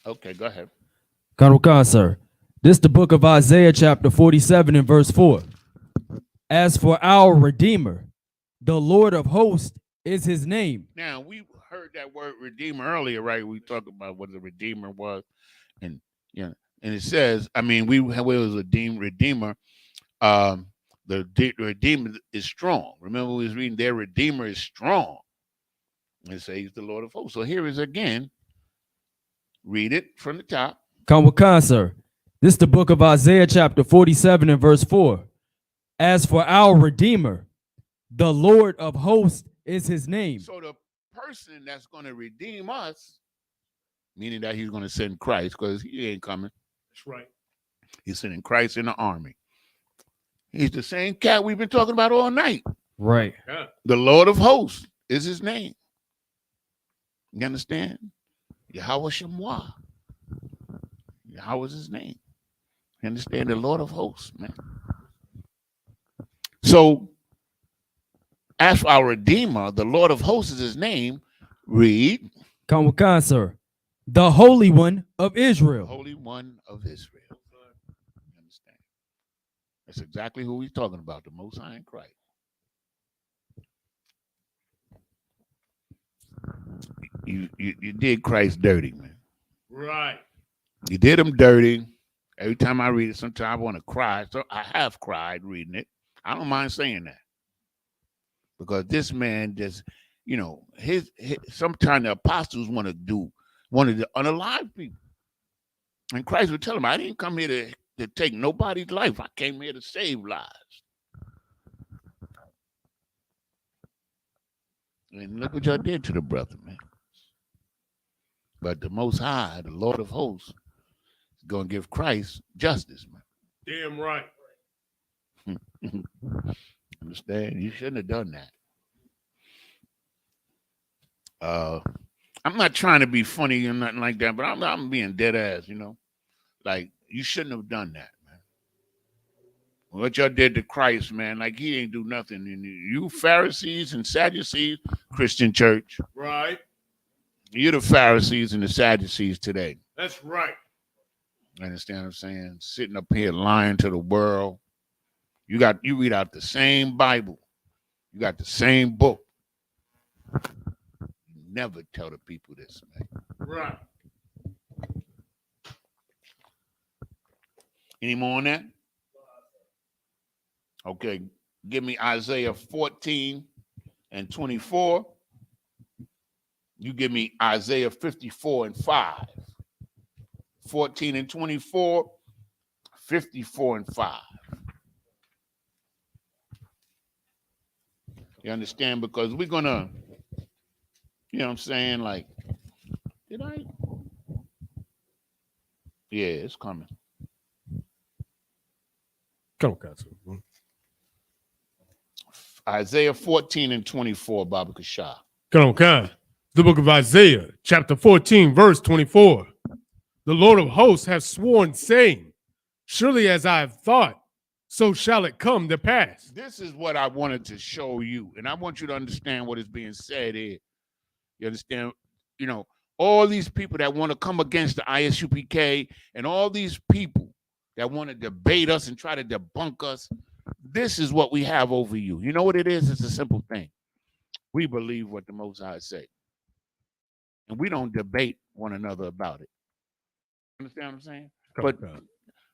Okay, go ahead. Colonel Khan, sir. This is the book of Isaiah, chapter 47 and verse 4. As for our Redeemer, the Lord of hosts is his name. Now, we heard that word Redeemer earlier, right? We talked about what the Redeemer was. And and it says, we was a Redeemer. The Redeemer is strong. Remember, we was reading their Redeemer is strong. And it says the Lord of hosts. So here is again. Read it from the top. Colonel Khan, sir. This is the book of Isaiah, chapter 47 and verse 4. As for our Redeemer, the Lord of hosts is his name. So the person that's going to redeem us, meaning that he's going to send Christ, because he ain't coming. That's right. He's sending Christ in the army. He's the same cat we've been talking about all night. Right. Yeah. The Lord of hosts is his name. You understand? Yahweh Shemwah. Yahweh is his name. You understand? The Lord of hosts, man. So, as for our Redeemer, the Lord of hosts is his name. Read. Colonel Khan, sir. The Holy One of Israel. Holy One of Israel. You understand? That's exactly who he's talking about, the Most High in Christ. You did Christ dirty, man. Right. You did him dirty. Every time I read it, sometimes I want to cry. So I have cried reading it. I don't mind saying that. Because this man just, his sometimes the apostles wanted to unalive people. And Christ would tell him, I didn't come here to take nobody's life. I came here to save lives. And look what y'all did to the brother, man. But the Most High, the Lord of hosts, is going to give Christ justice, man. Damn right. Understand? You shouldn't have done that. I'm not trying to be funny or nothing like that, but I'm being dead ass, Like, you shouldn't have done that, man. What y'all did to Christ, man, like he ain't do nothing. And you Pharisees and Sadducees, Christian church. Right. You're the Pharisees and the Sadducees today. That's right. Understand what I'm saying? Sitting up here lying to the world. You read out the same Bible. You got the same book. You never tell the people this, man. Right. Any more on that? Okay, give me Isaiah 14 and 24. You give me Isaiah 54 and 5. 14 and 24, 54 and 5. You understand? Because we're going to, you know what I'm saying? Like, did I? Yeah, it's coming. Come on, Pastor. Isaiah 14 and 24, Baba Kashah. Come on, Khan. The book of Isaiah, chapter 14, verse 24. The Lord of hosts has sworn, saying, surely as I have thought, so shall it come to pass. This is what I wanted to show you, and I want you to understand what is being said here. You understand? You know, all these people that want to come against the Isupk and all these people that want to debate us and try to debunk us, this is what we have over you. You know what it is? It's a simple thing. We believe what the Most High say, and we don't debate one another about it. Understand what I'm saying? But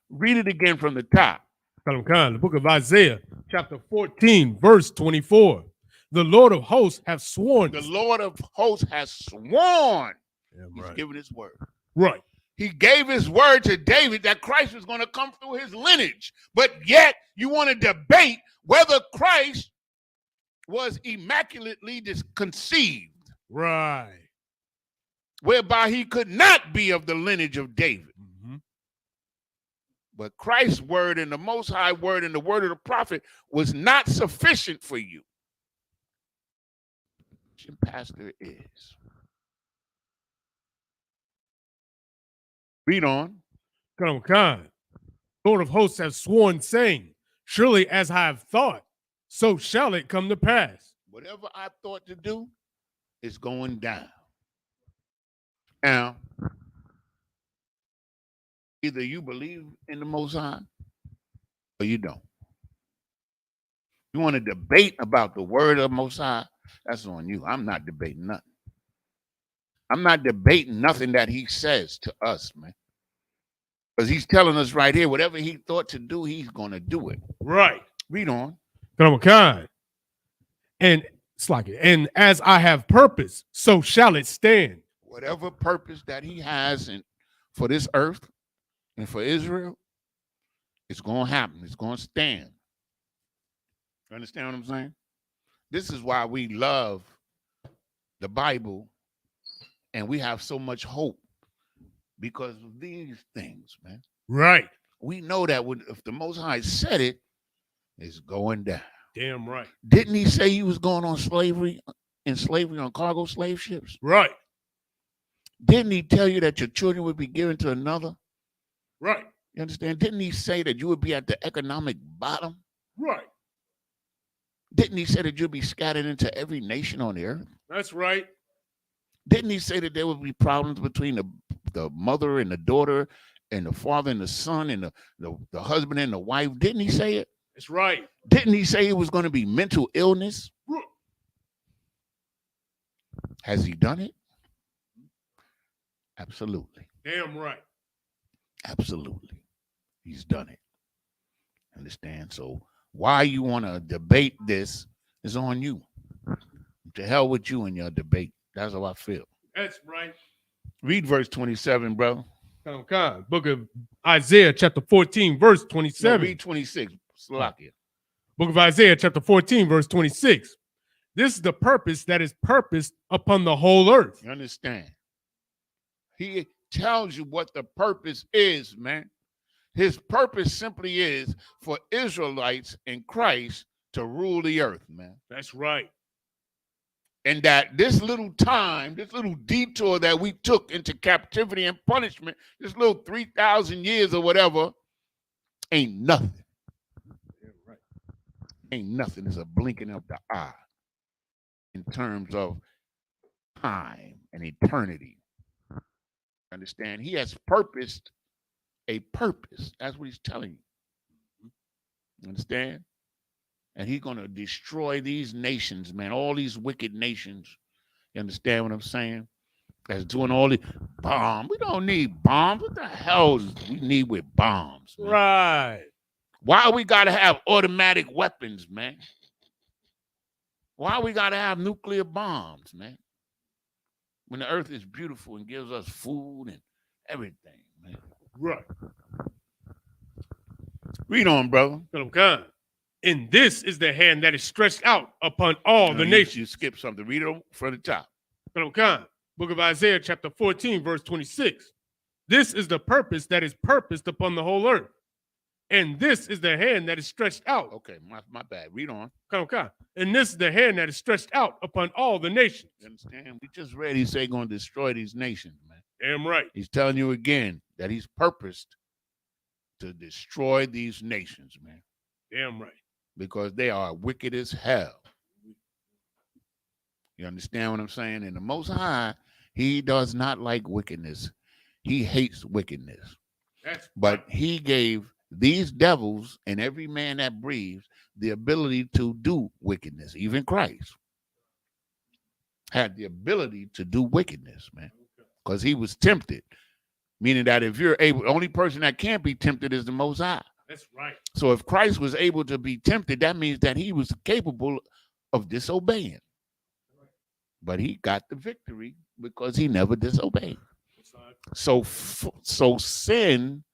read it again from the top. The book of Isaiah, chapter 14, verse 24. The Lord of hosts have sworn. The Lord of hosts has sworn. Yeah, He's right. given his word. Right. He gave his word to David that Christ was going to come through his lineage. But yet you want to debate whether Christ was immaculately conceived. Right. Whereby he could not be of the lineage of David. Mm-hmm. But Christ's word and the Most High word and the word of the prophet was not sufficient for you. Pastor is. Read on. Come on. Lord of hosts has sworn, saying, surely as I have thought, so shall it come to pass. Whatever I thought to do is going down. Now, either you believe in the Most High or you don't. You want to debate about the word of the Most High, that's on you. I'm not debating nothing. I'm not debating nothing that he says to us, man. Because he's telling us right here, whatever he thought to do, he's going to do it. Right. Read on. And it's like it. And as I have purpose, so shall it stand. Whatever purpose that he has for this earth and for Israel, it's going to happen. It's going to stand. You understand what I'm saying? This is why we love the Bible and we have so much hope because of these things, man. Right. We know that if the Most High said it, it's going down. Damn right. Didn't he say he was going on slavery on cargo slave ships? Right. Didn't he tell you that your children would be given to another? Right. You understand? Didn't he say that you would be at the economic bottom? Right. Didn't he say that you'll be scattered into every nation on the earth? That's right. Didn't he say that there would be problems between the mother and the daughter and the father and the son and the husband and the wife? Didn't he say it? That's right. Didn't he say it was going to be mental illness? Has he done it? Absolutely. Damn right. Absolutely. He's done it. Understand? So why you want to debate this is on you. To hell with you and your debate. That's how I feel. That's right. Read verse 27, brother. Book of Isaiah, chapter 14, verse 27. No, read 26. Slovakia. Book of Isaiah, chapter 14, verse 26. This is the purpose that is purposed upon the whole earth. You understand? He tells you what the purpose is, man. His purpose simply is for Israelites in Christ to rule the earth, man. That's right. And that this little time, this little detour that we took into captivity and punishment, this little 3,000 years or whatever, ain't nothing. Yeah, right. Ain't nothing. It's a blinking of the eye in terms of time and eternity. Understand? He has purposed a purpose. That's what he's telling you. Understand? And he's going to destroy these nations, man, all these wicked nations. You understand what I'm saying? that's doing all the bombs. We don't need bombs. What the hell we need with bombs, man? Right. Why we gotta have automatic weapons, man? Why we gotta have nuclear bombs, man? When the earth is beautiful and gives us food and everything, man. Right. Read on, brother. Okay. And this is the hand that is stretched out upon all the nations. You skip something. Read it from the top. Okay. Book of Isaiah, chapter 14, verse 26. This is the purpose that is purposed upon the whole earth. And this is the hand that is stretched out. Okay, my bad. Read on. Okay. And this is the hand that is stretched out upon all the nations. You understand? We just read he say going to destroy these nations, man. Damn right. He's telling you again that he's purposed to destroy these nations, man. Damn right. Because they are wicked as hell. You understand what I'm saying? And the Most High, he does not like wickedness. He hates wickedness. But he gave these devils and every man that breathes the ability to do wickedness. Even Christ had the ability to do wickedness, man, because he was tempted. Meaning that if you're able, the only person that can't be tempted is the Most High. That's right. So if Christ was able to be tempted, that means that he was capable of disobeying. But he got the victory because he never disobeyed. So sin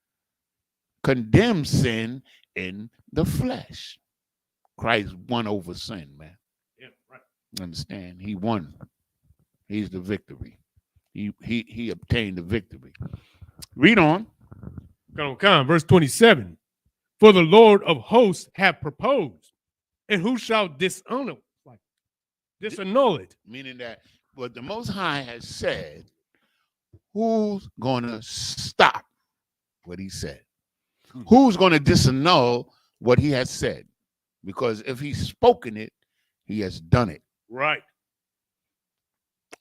condemns sin in the flesh. Christ won over sin, man. Yeah, right. Understand? He won. He's the victory. He obtained the victory. Read on. Come, verse 27. For the Lord of hosts hath proposed, and who shall disannul it? Meaning that what the Most High has said, who's going to stop what he said? Who's going to disannul what he has said? Because if he's spoken it, he has done it. Right.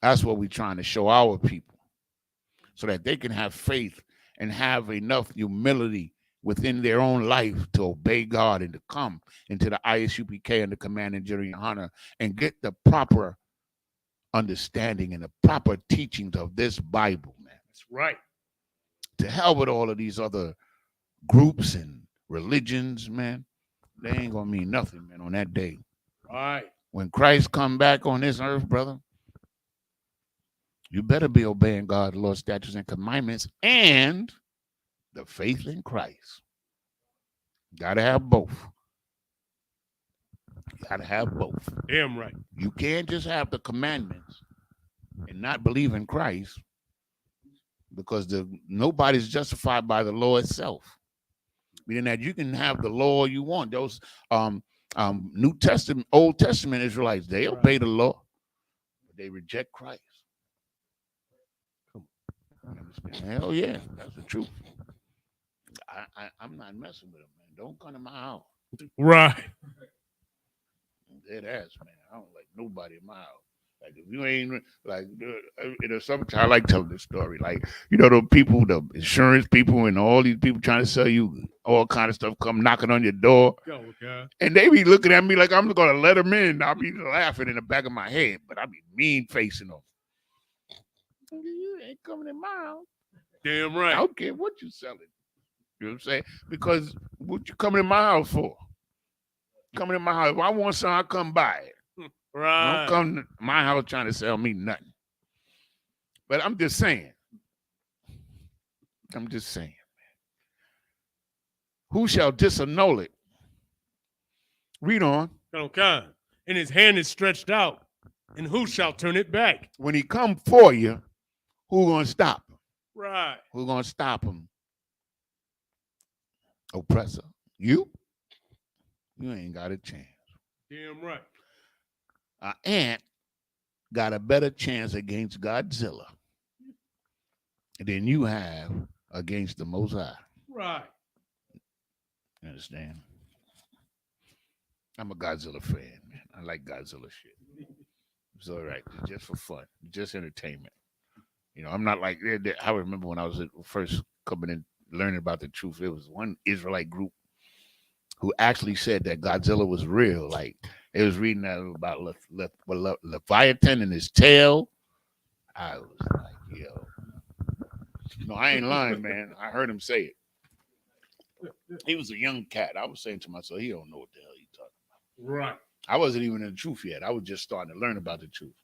That's what we're trying to show our people so that they can have faith and have enough humility within their own life to obey God and to come into the Isupk and the Command and General Hunter and get the proper understanding and the proper teachings of this Bible, man. That's right. To hell with all of these other groups and religions, man. They ain't gonna mean nothing, man, on that day. Right. When Christ come back on this earth, brother, you better be obeying God's law, statutes, and commandments and the faith in Christ. Gotta have both. Gotta have both. Damn right. You can't just have the commandments and not believe in Christ, because nobody's justified by the law itself. Meaning that you can have the law you want. Those New Testament, Old Testament Israelites, they obey the law, but they reject Christ. Hell yeah, that's the truth. I'm not messing with them, man. Don't come to my house. Right. Dead ass, man. I don't like nobody in my house. Like if you ain't like, sometimes I like telling this story. Like, the people, the insurance people, and all these people trying to sell you all kind of stuff come knocking on your door, and they be looking at me like I'm gonna let them in. I'll be laughing in the back of my head, but I be mean facing them. You ain't coming in my house. Damn right. I don't care what you selling. You know what I'm saying? Because what you coming in my house for? Coming in my house. If I want something, I come buy it. Right. Don't come to my house trying to sell me nothing. But I'm just saying. Man. Who shall disannul it? Read on. Okay. And his hand is stretched out, and who shall turn it back? When he come for you, who gonna stop him? Right. Who gonna stop him? Oppressor. You? You ain't got a chance. Damn right. An ant got a better chance against Godzilla than you have against the Most High. Right. You understand? I'm a Godzilla fan, man. I like Godzilla shit. It's all right. It's just for fun. It's just entertainment. I'm not like, I remember when I was first coming in, learning about the truth, there was one Israelite group who actually said that Godzilla was real. Like, they was reading that about Leviathan and his tail. I was like, Yo. No, I ain't lying, man. I heard him say it. He was a young cat. I was saying to myself, he don't know what the hell he's talking about. Right. I wasn't even in the truth yet. I was just starting to learn about the truth.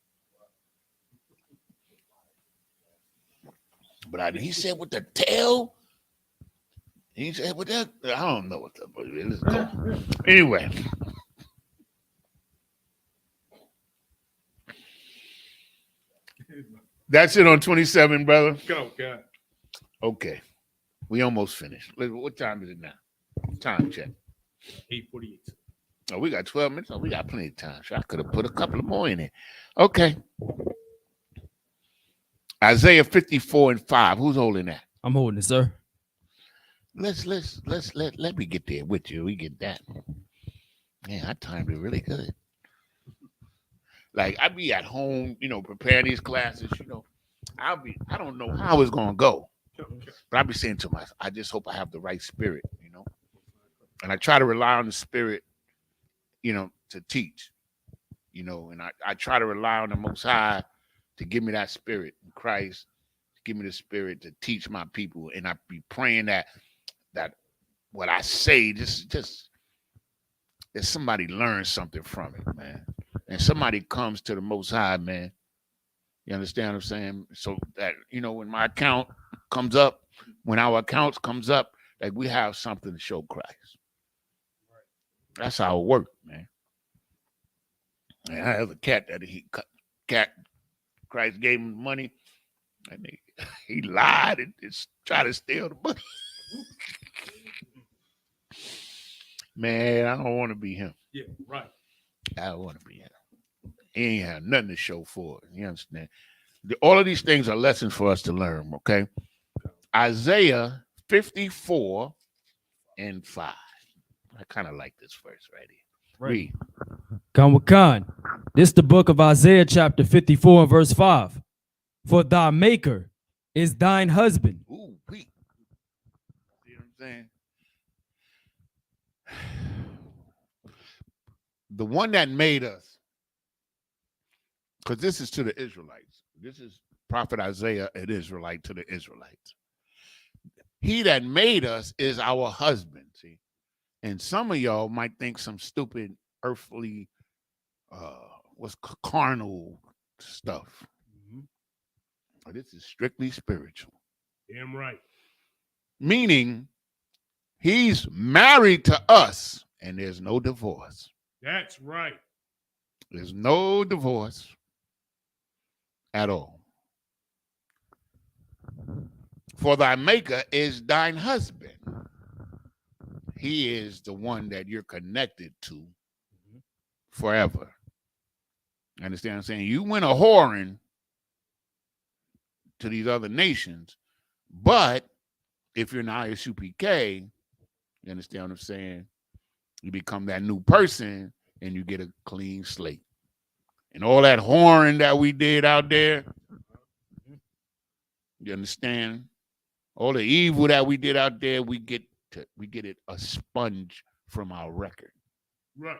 But he said with the tail. He said with that. I don't know what the. Let's go. Anyway. That's it on 27, brother. Go, God. Okay. We almost finished. What time is it now? Time check. 8:48. Oh, we got 12 minutes. Oh, we got plenty of time. So I could have put a couple of more in there. Okay. Isaiah 54:5. Who's holding that? I'm holding it, sir. Let me get there with you. We get that. Man, I timed it really good. Like I be at home, preparing these classes, I don't know how it's gonna go. But I be saying to myself, I just hope I have the right spirit, And I try to rely on the spirit, to teach, and I try to rely on the Most High to give me that spirit in Christ, to give me the spirit to teach my people. And I be praying that what I say, just that somebody learns something from it, man. And somebody comes to the Most High, man. You understand what I'm saying? So that, when my account comes up, when our accounts comes up, like we have something to show Christ. That's how it works, man. And I have a cat that Christ gave him money, and he lied and just tried to steal the money. Man, I don't want to be him. Yeah, right. I don't want to be him. He ain't have nothing to show for it. You understand? All of these things are lessons for us to learn, okay? Isaiah 54:5. I kind of like this verse right here. Read. Khan. This is the book of Isaiah chapter 54 and verse 5. For thy maker is thine husband. Ooh, wait. See what I'm saying? The one that made us, because this is to the Israelites. This is Prophet Isaiah, an Israelite to the Israelites. He that made us is our husband, see? And some of y'all might think some stupid earthly, carnal stuff. Mm-hmm. But this is strictly spiritual. Damn right. Meaning, he's married to us, and there's no divorce. That's right. There's no divorce at all. For thy maker is thine husband. He is the one that you're connected to forever. Understand what I'm saying? You went a whoring to these other nations, but if you're not Isupk, you understand what I'm saying? You become that new person and you get a clean slate. And all that whoring that we did out there, you understand? All the evil that we did out there, we get it a sponge from our record. Right.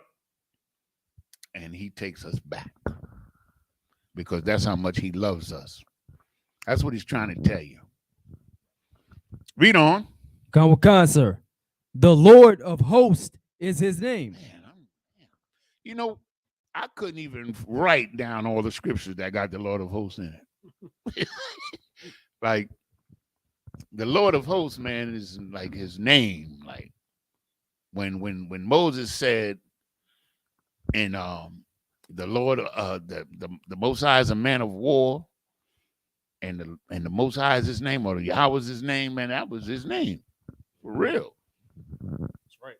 And he takes us back. Because that's how much he loves us. That's what he's trying to tell you. Read on. Khan, sir. The Lord of hosts is his name. Man, I couldn't even write down all the scriptures that got the Lord of hosts in it. Like, the Lord of hosts, man, is like his name. Like, when Moses said, and the Lord, the Most High is a man of war, and the Most High is his name, or the Yahweh is his name, man, that was his name. For real. That's right.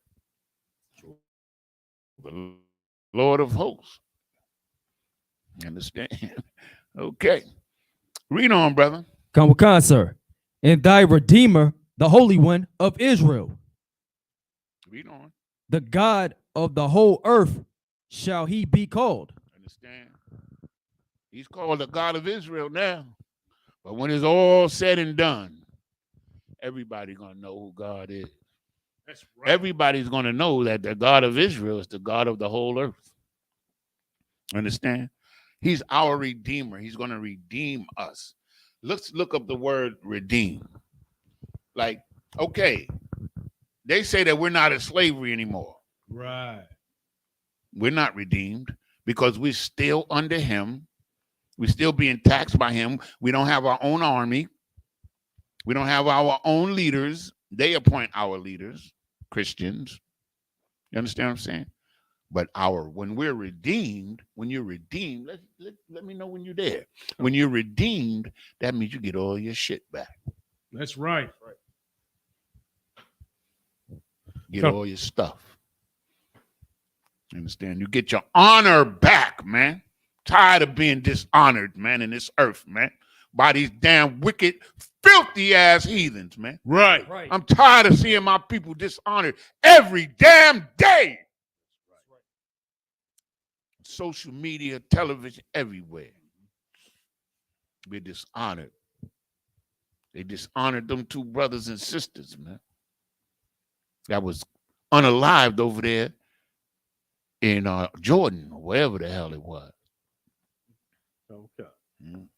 The Lord of hosts. You understand? Okay. Read on, brother. Khan, sir. And thy Redeemer, the Holy One of Israel. Read on. The God of the whole earth shall he be called. Understand? He's called the God of Israel now. But when it's all said and done, everybody's going to know who God is. That's right. Everybody's going to know that the God of Israel is the God of the whole earth. Understand? He's our Redeemer. He's going to redeem us. Let's look up the word redeem. Like, okay, they say that we're not in slavery anymore. Right. We're not redeemed because we're still under him. We're still being taxed by him. We don't have our own army. We don't have our own leaders. They appoint our leaders, Christians. You understand what I'm saying? But when we're redeemed, when you're redeemed, let me know when you're there. When you're redeemed, that means you get all your shit back. That's right. Get all your stuff. You understand? You get your honor back, man. Tired of being dishonored, man, in this earth, man, by these damn wicked, filthy ass heathens, man. Right. I'm tired of seeing my people dishonored every damn day. Social media, television, everywhere. We're dishonored. They dishonored them two brothers and sisters, man. That was unalived over there in Jordan, or wherever the hell it was. Okay.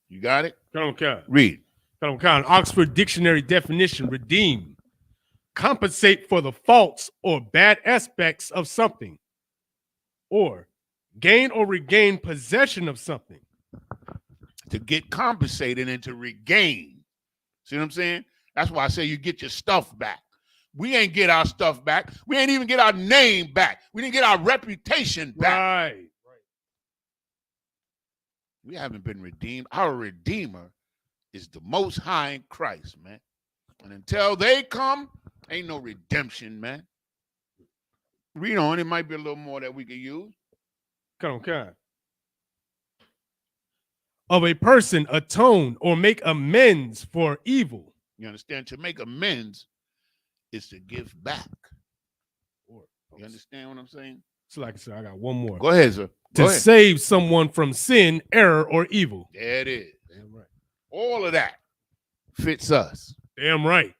You got it? Okay. Read. Okay. Oxford Dictionary definition: redeem, compensate for the faults or bad aspects of something, or gain or regain possession of something. To get compensated and to regain. See what I'm saying? That's why I say you get your stuff back. We ain't get our stuff back. We ain't even get our name back. We didn't get our reputation back. Right. We haven't been redeemed. Our Redeemer is the Most High in Christ, man. And until they come, ain't no redemption, man. Read on. It might be a little more that we could use. Okay. Of a person atone or make amends for evil. You understand? To make amends is to give back. You understand what I'm saying? So like I said, I got one more. Go ahead, sir. To save someone from sin, error, or evil. There it is. Damn right. All of that fits us. Damn right.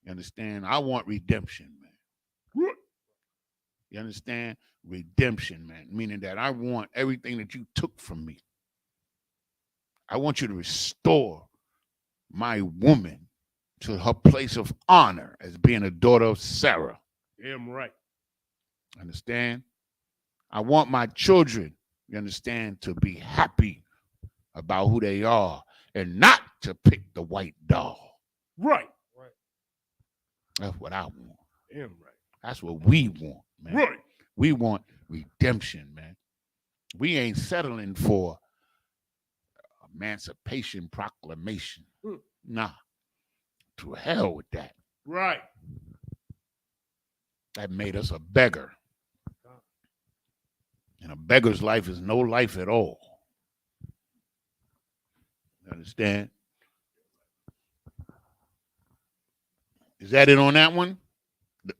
You understand? I want redemption, man. You understand? Redemption, man. Meaning that I want everything that you took from me. I want you to restore my woman to her place of honor as being a daughter of Sarah. Damn right. Understand? I want my children, you understand, to be happy about who they are and not to pick the white doll. Right. That's what I want. Damn right. That's what we want, man. Right. We want redemption, man. We ain't settling for Emancipation Proclamation. Nah. To hell with that. Right. That made us a beggar. And a beggar's life is no life at all. You understand? Is that it on that one?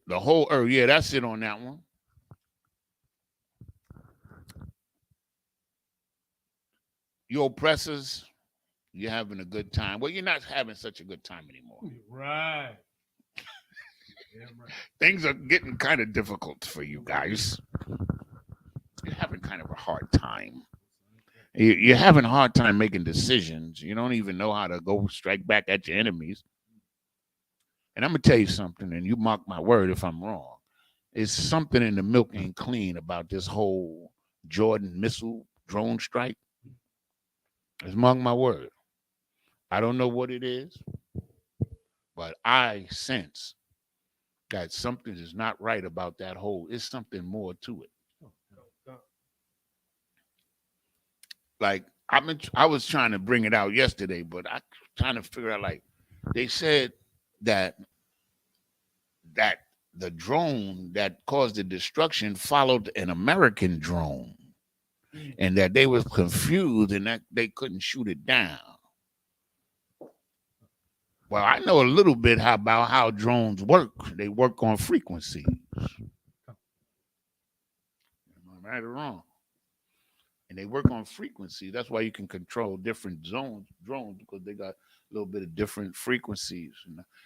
The whole earth, yeah, that's it on that one. You oppressors, you're having a good time. Well, you're not having such a good time anymore. Right. Damn right. Things are getting kind of difficult for you guys. You're having kind of a hard time. You're having a hard time making decisions. You don't even know how to go strike back at your enemies. And I'm going to tell you something, and you mark my word if I'm wrong. It's something in the milk ain't clean about this whole Jordan missile drone strike. It's mark my word. I don't know what it is, but I sense that something is not right about that whole. It's something more to it. Like I was trying to bring it out yesterday, but I'm trying to figure out. Like they said that the drone that caused the destruction followed an American drone, and that they were confused and that they couldn't shoot it down. Well, I know a little bit about how drones work. They work on frequencies. Am I right or wrong? And they work on frequency. That's why you can control different drones, because they got a little bit of different frequencies.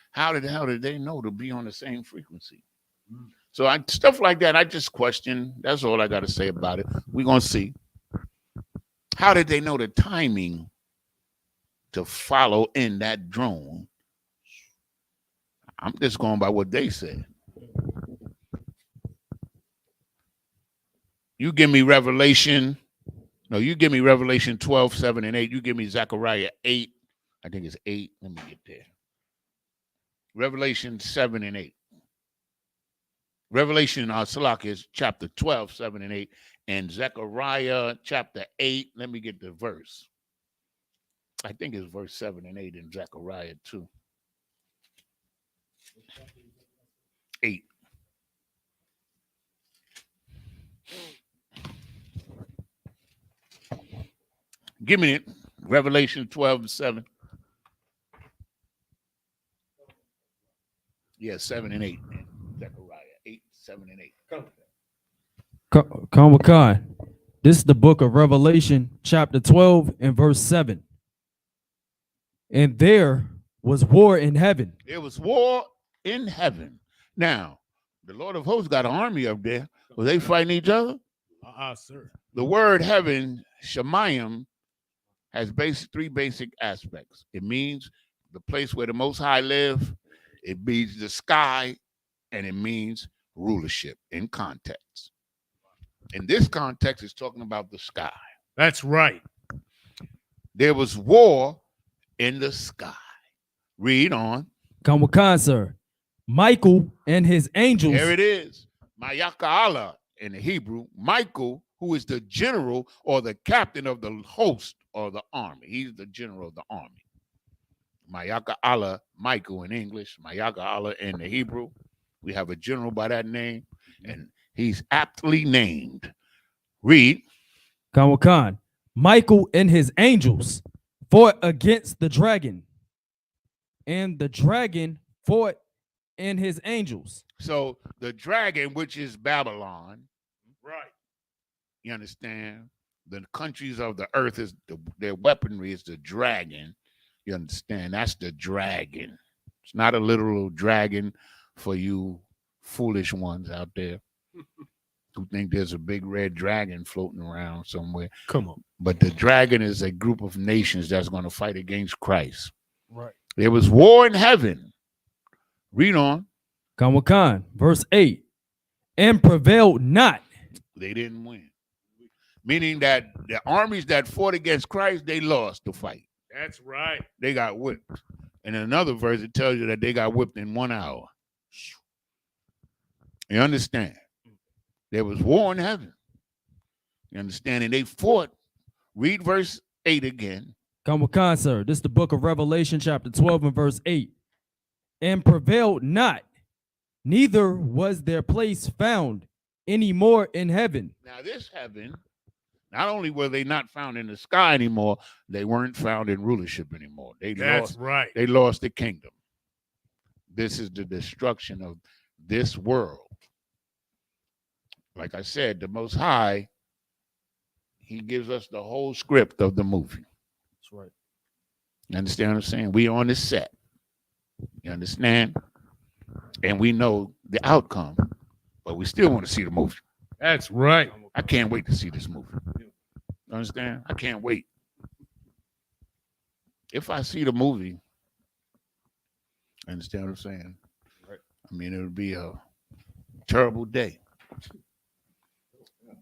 How the hell did they know to be on the same frequency? So stuff like that, I just question. That's all I got to say about it. We're going to see. How did they know the timing to follow in that drone. I'm just going by what they said. You give me Revelation. No, you give me Revelation 12, 7, and 8. You give me Zechariah 8. I think it's 8. Let me get there. Revelation 7 and 8. Revelation, Salak is chapter 12, 7 and 8. And Zechariah chapter 8. Let me get the verse. I think it's verse 7 and 8 in Zechariah 2. 8. Give me it. Revelation 12 and 7. Yeah, 7 and 8. Zechariah 8, 7 and 8. Come with Khan. This is the book of Revelation, chapter 12 and verse 7. And there was war in heaven. There was war in heaven. Now, the Lord of hosts got an army up there. Were they fighting each other? Sir. The word heaven, Shemayim, has three basic aspects. It means the place where the Most High live. It means the sky, and it means rulership in context. In this context, it's talking about the sky. That's right. There was war in the sky. Read on. Come with Khan, sir. Michael and his angels. There it is. Mayaka'Allah in the Hebrew. Michael, who is the general or the captain of the host or the army. He's the general of the army. Mayaka'Allah, Michael in English. Mayaka'Allah in the Hebrew. We have a general by that name, and he's aptly named. Read. Come with Khan. Michael and his angels fought against the dragon, and the dragon fought and his angels. So the dragon, which is Babylon, Right. you understand? The countries of the earth is their weaponry is the dragon. You understand? That's the dragon. It's not a literal dragon for you foolish ones out there who think there's a big red dragon floating around somewhere. Come on. But the dragon is a group of nations that's going to fight against Christ. Right. There was war in heaven. Read on. Come with Khan. Verse 8. And prevailed not. They didn't win. Meaning that the armies that fought against Christ, they lost the fight. That's right. They got whipped. And in another verse, it tells you that they got whipped in 1 hour. You understand? There was war in heaven. You understand? And they fought. Read verse 8 again. Come with Khan, sir. This is the book of Revelation, chapter 12 and verse 8. And prevailed not, neither was their place found any more in heaven. Now, this heaven, not only were they not found in the sky anymore, they weren't found in rulership anymore. That's right. They lost the kingdom. This is the destruction of this world. Like I said, the Most High, he gives us the whole script of the movie. That's right. You understand what I'm saying? We on the set. You understand? And we know the outcome, but we still want to see the movie. That's right. I can't wait to see this movie. You understand? I can't wait. If I see the movie, understand what I'm saying? Right. I mean, it would be a terrible day.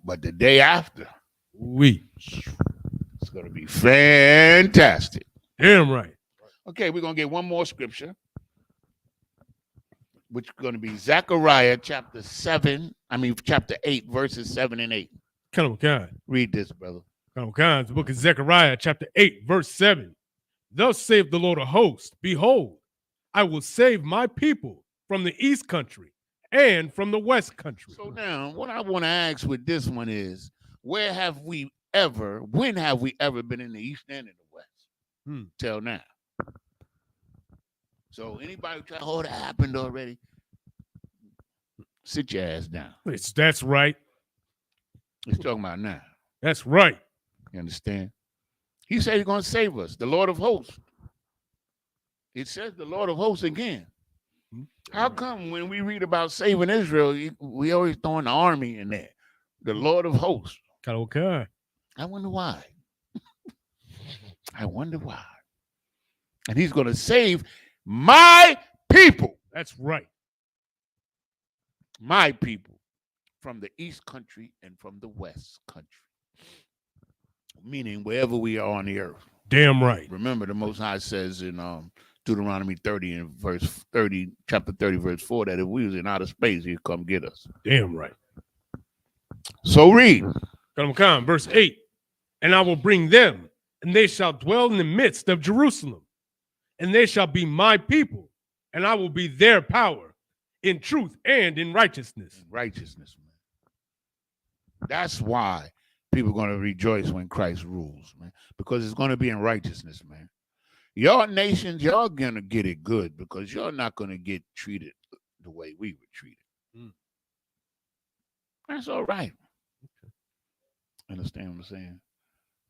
But the day after, it's going to be fantastic. Damn right. Okay, we're going to get one more scripture, which is going to be Zechariah chapter 8, verses 7 and 8. Come on. Read this, brother. Come on. The book of Zechariah, chapter 8, verse 7. Thus saith the Lord of hosts, behold, I will save my people from the east country and from the west country. So now, what I want to ask with this one is, when have we ever been in the east and in the west? Till now. So anybody try, that happened already? Sit your ass down. That's right. He's talking about now. That's right. You understand? He said he's going to save us, the Lord of hosts. It says the Lord of hosts again. How come when we read about saving Israel, we always throwing the army in there? The Lord of hosts. Okay. I wonder why. I wonder why. And he's going to save my people. That's right. My people from the East Country and from the West Country. Meaning wherever we are on the earth. Damn right. Remember, the Most High says in Deuteronomy 30 and verse 30, chapter 30, verse 4, that if we was in outer space, he'd come get us. Damn right. So read. Come, verse 8. And I will bring them, and they shall dwell in the midst of Jerusalem, and they shall be my people, and I will be their power in truth and in righteousness. Righteousness, man. That's why people are going to rejoice when Christ rules, man, because it's going to be in righteousness, man. Your nations, y'all going to get it good because you're not going to get treated the way we were treated. That's all right. Understand what I'm saying?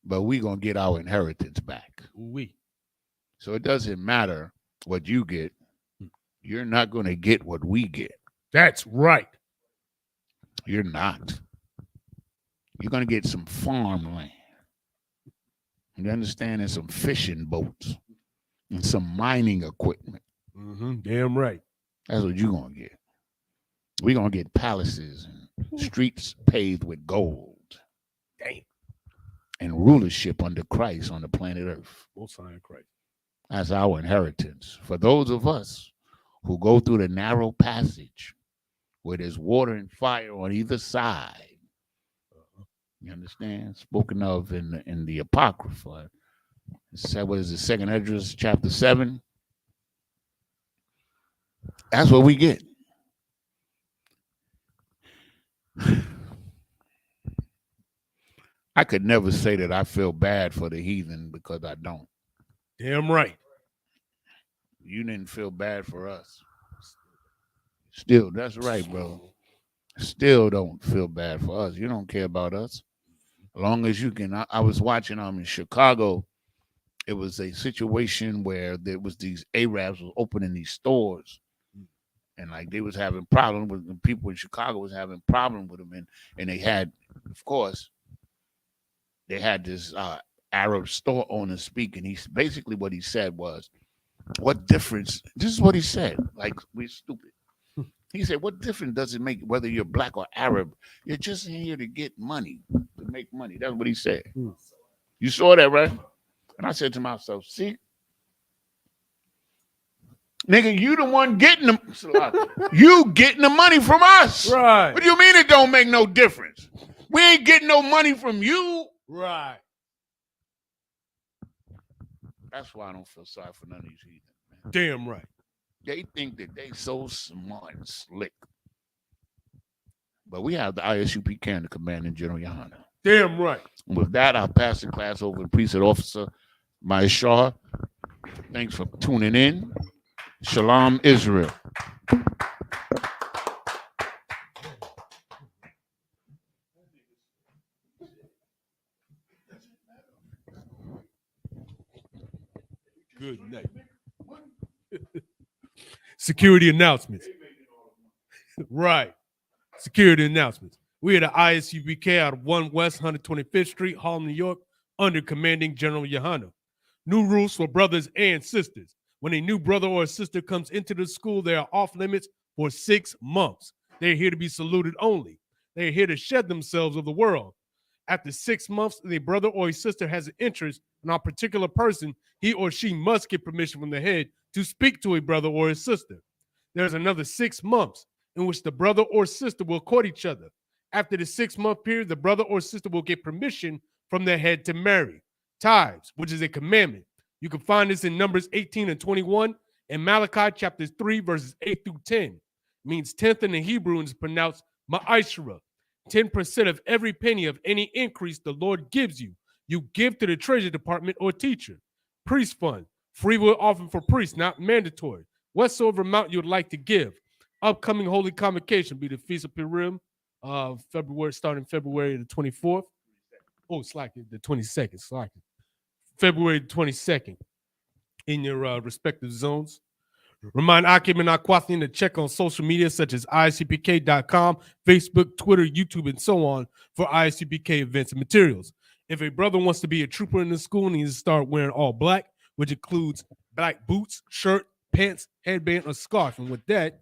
But we're going to get our inheritance back. Oui. So it doesn't matter what you get. You're not going to get what we get. That's right. You're not. You're going to get some farmland. You understand? And some fishing boats and some mining equipment. Damn right. That's what you're going to get. We're going to get palaces and streets paved with gold. Damn. And rulership under Christ on the planet Earth. Most High in Christ. That's our inheritance. For those of us who go through the narrow passage where there's water and fire on either side. You understand? Spoken of in the Apocrypha. It said, what is it, 2nd Esdras chapter 7? That's what we get. I could never say that I feel bad for the heathen because I don't. Damn right. You didn't feel bad for us. Still, that's right, bro. Still don't feel bad for us. You don't care about us. As long as you can. I was watching in Chicago. It was a situation where there was these Arabs was opening these stores. And like they was having problems with the people in Chicago was having problems with them. And they had, of course, they had this Arab store owner speak. And basically what he said was, what difference? This is what he said. Like, we're stupid. He said, what difference does it make whether you're black or Arab? You're just here to get money, to make money. That's what he said. You saw that, right? And I said to myself, see, nigga, you the one getting them. You getting the money from us. Right. What do you mean it don't make no difference? We ain't getting no money from you. Right. That's why I don't feel sorry for none of these heathen, man. Damn right. They think that they so smart and slick. But we have the Isupk and the Commanding General Yohana. Damn right. With that, I'll pass the class over to Priesthood Officer Maya Shah. Thanks for tuning in. Shalom, Israel. Good night. Security announcements. Right. Security announcements. We are the ISUPK out of 1 West 125th Street, Harlem, New York, under Commanding General Yohana. New rules for brothers and sisters. When a new brother or sister comes into the school, they are off limits for 6 months. They are here to be saluted only. They are here to shed themselves of the world. After 6 months, if a brother or a sister has an interest in a particular person, he or she must get permission from the head to speak to a brother or a sister. There's another 6 months in which the brother or sister will court each other. After the 6-month period, the brother or sister will get permission from their head to marry. Tithes, which is a commandment. You can find this in Numbers 18 and 21 and Malachi chapters 3, verses 8 through 10. It means 10th in the Hebrew and is pronounced ma'ashra. 10% of every penny of any increase the Lord gives you, you give to the treasury department or teacher. Priest fund, free will offering for priests, not mandatory. Whatsoever amount you would like to give. Upcoming holy convocation be the Feast of Purim, February, starting February the 24th. Oh, it's like the 22nd. It's like February 22nd in your respective zones. Remind Akim and Aquathian to check on social media such as isupk.com, Facebook, Twitter, YouTube, and so on for ISUPK events and materials. If a brother wants to be a trooper in the school, he needs to start wearing all black, which includes like boots, shirt, pants, headband, or scarf. And with that,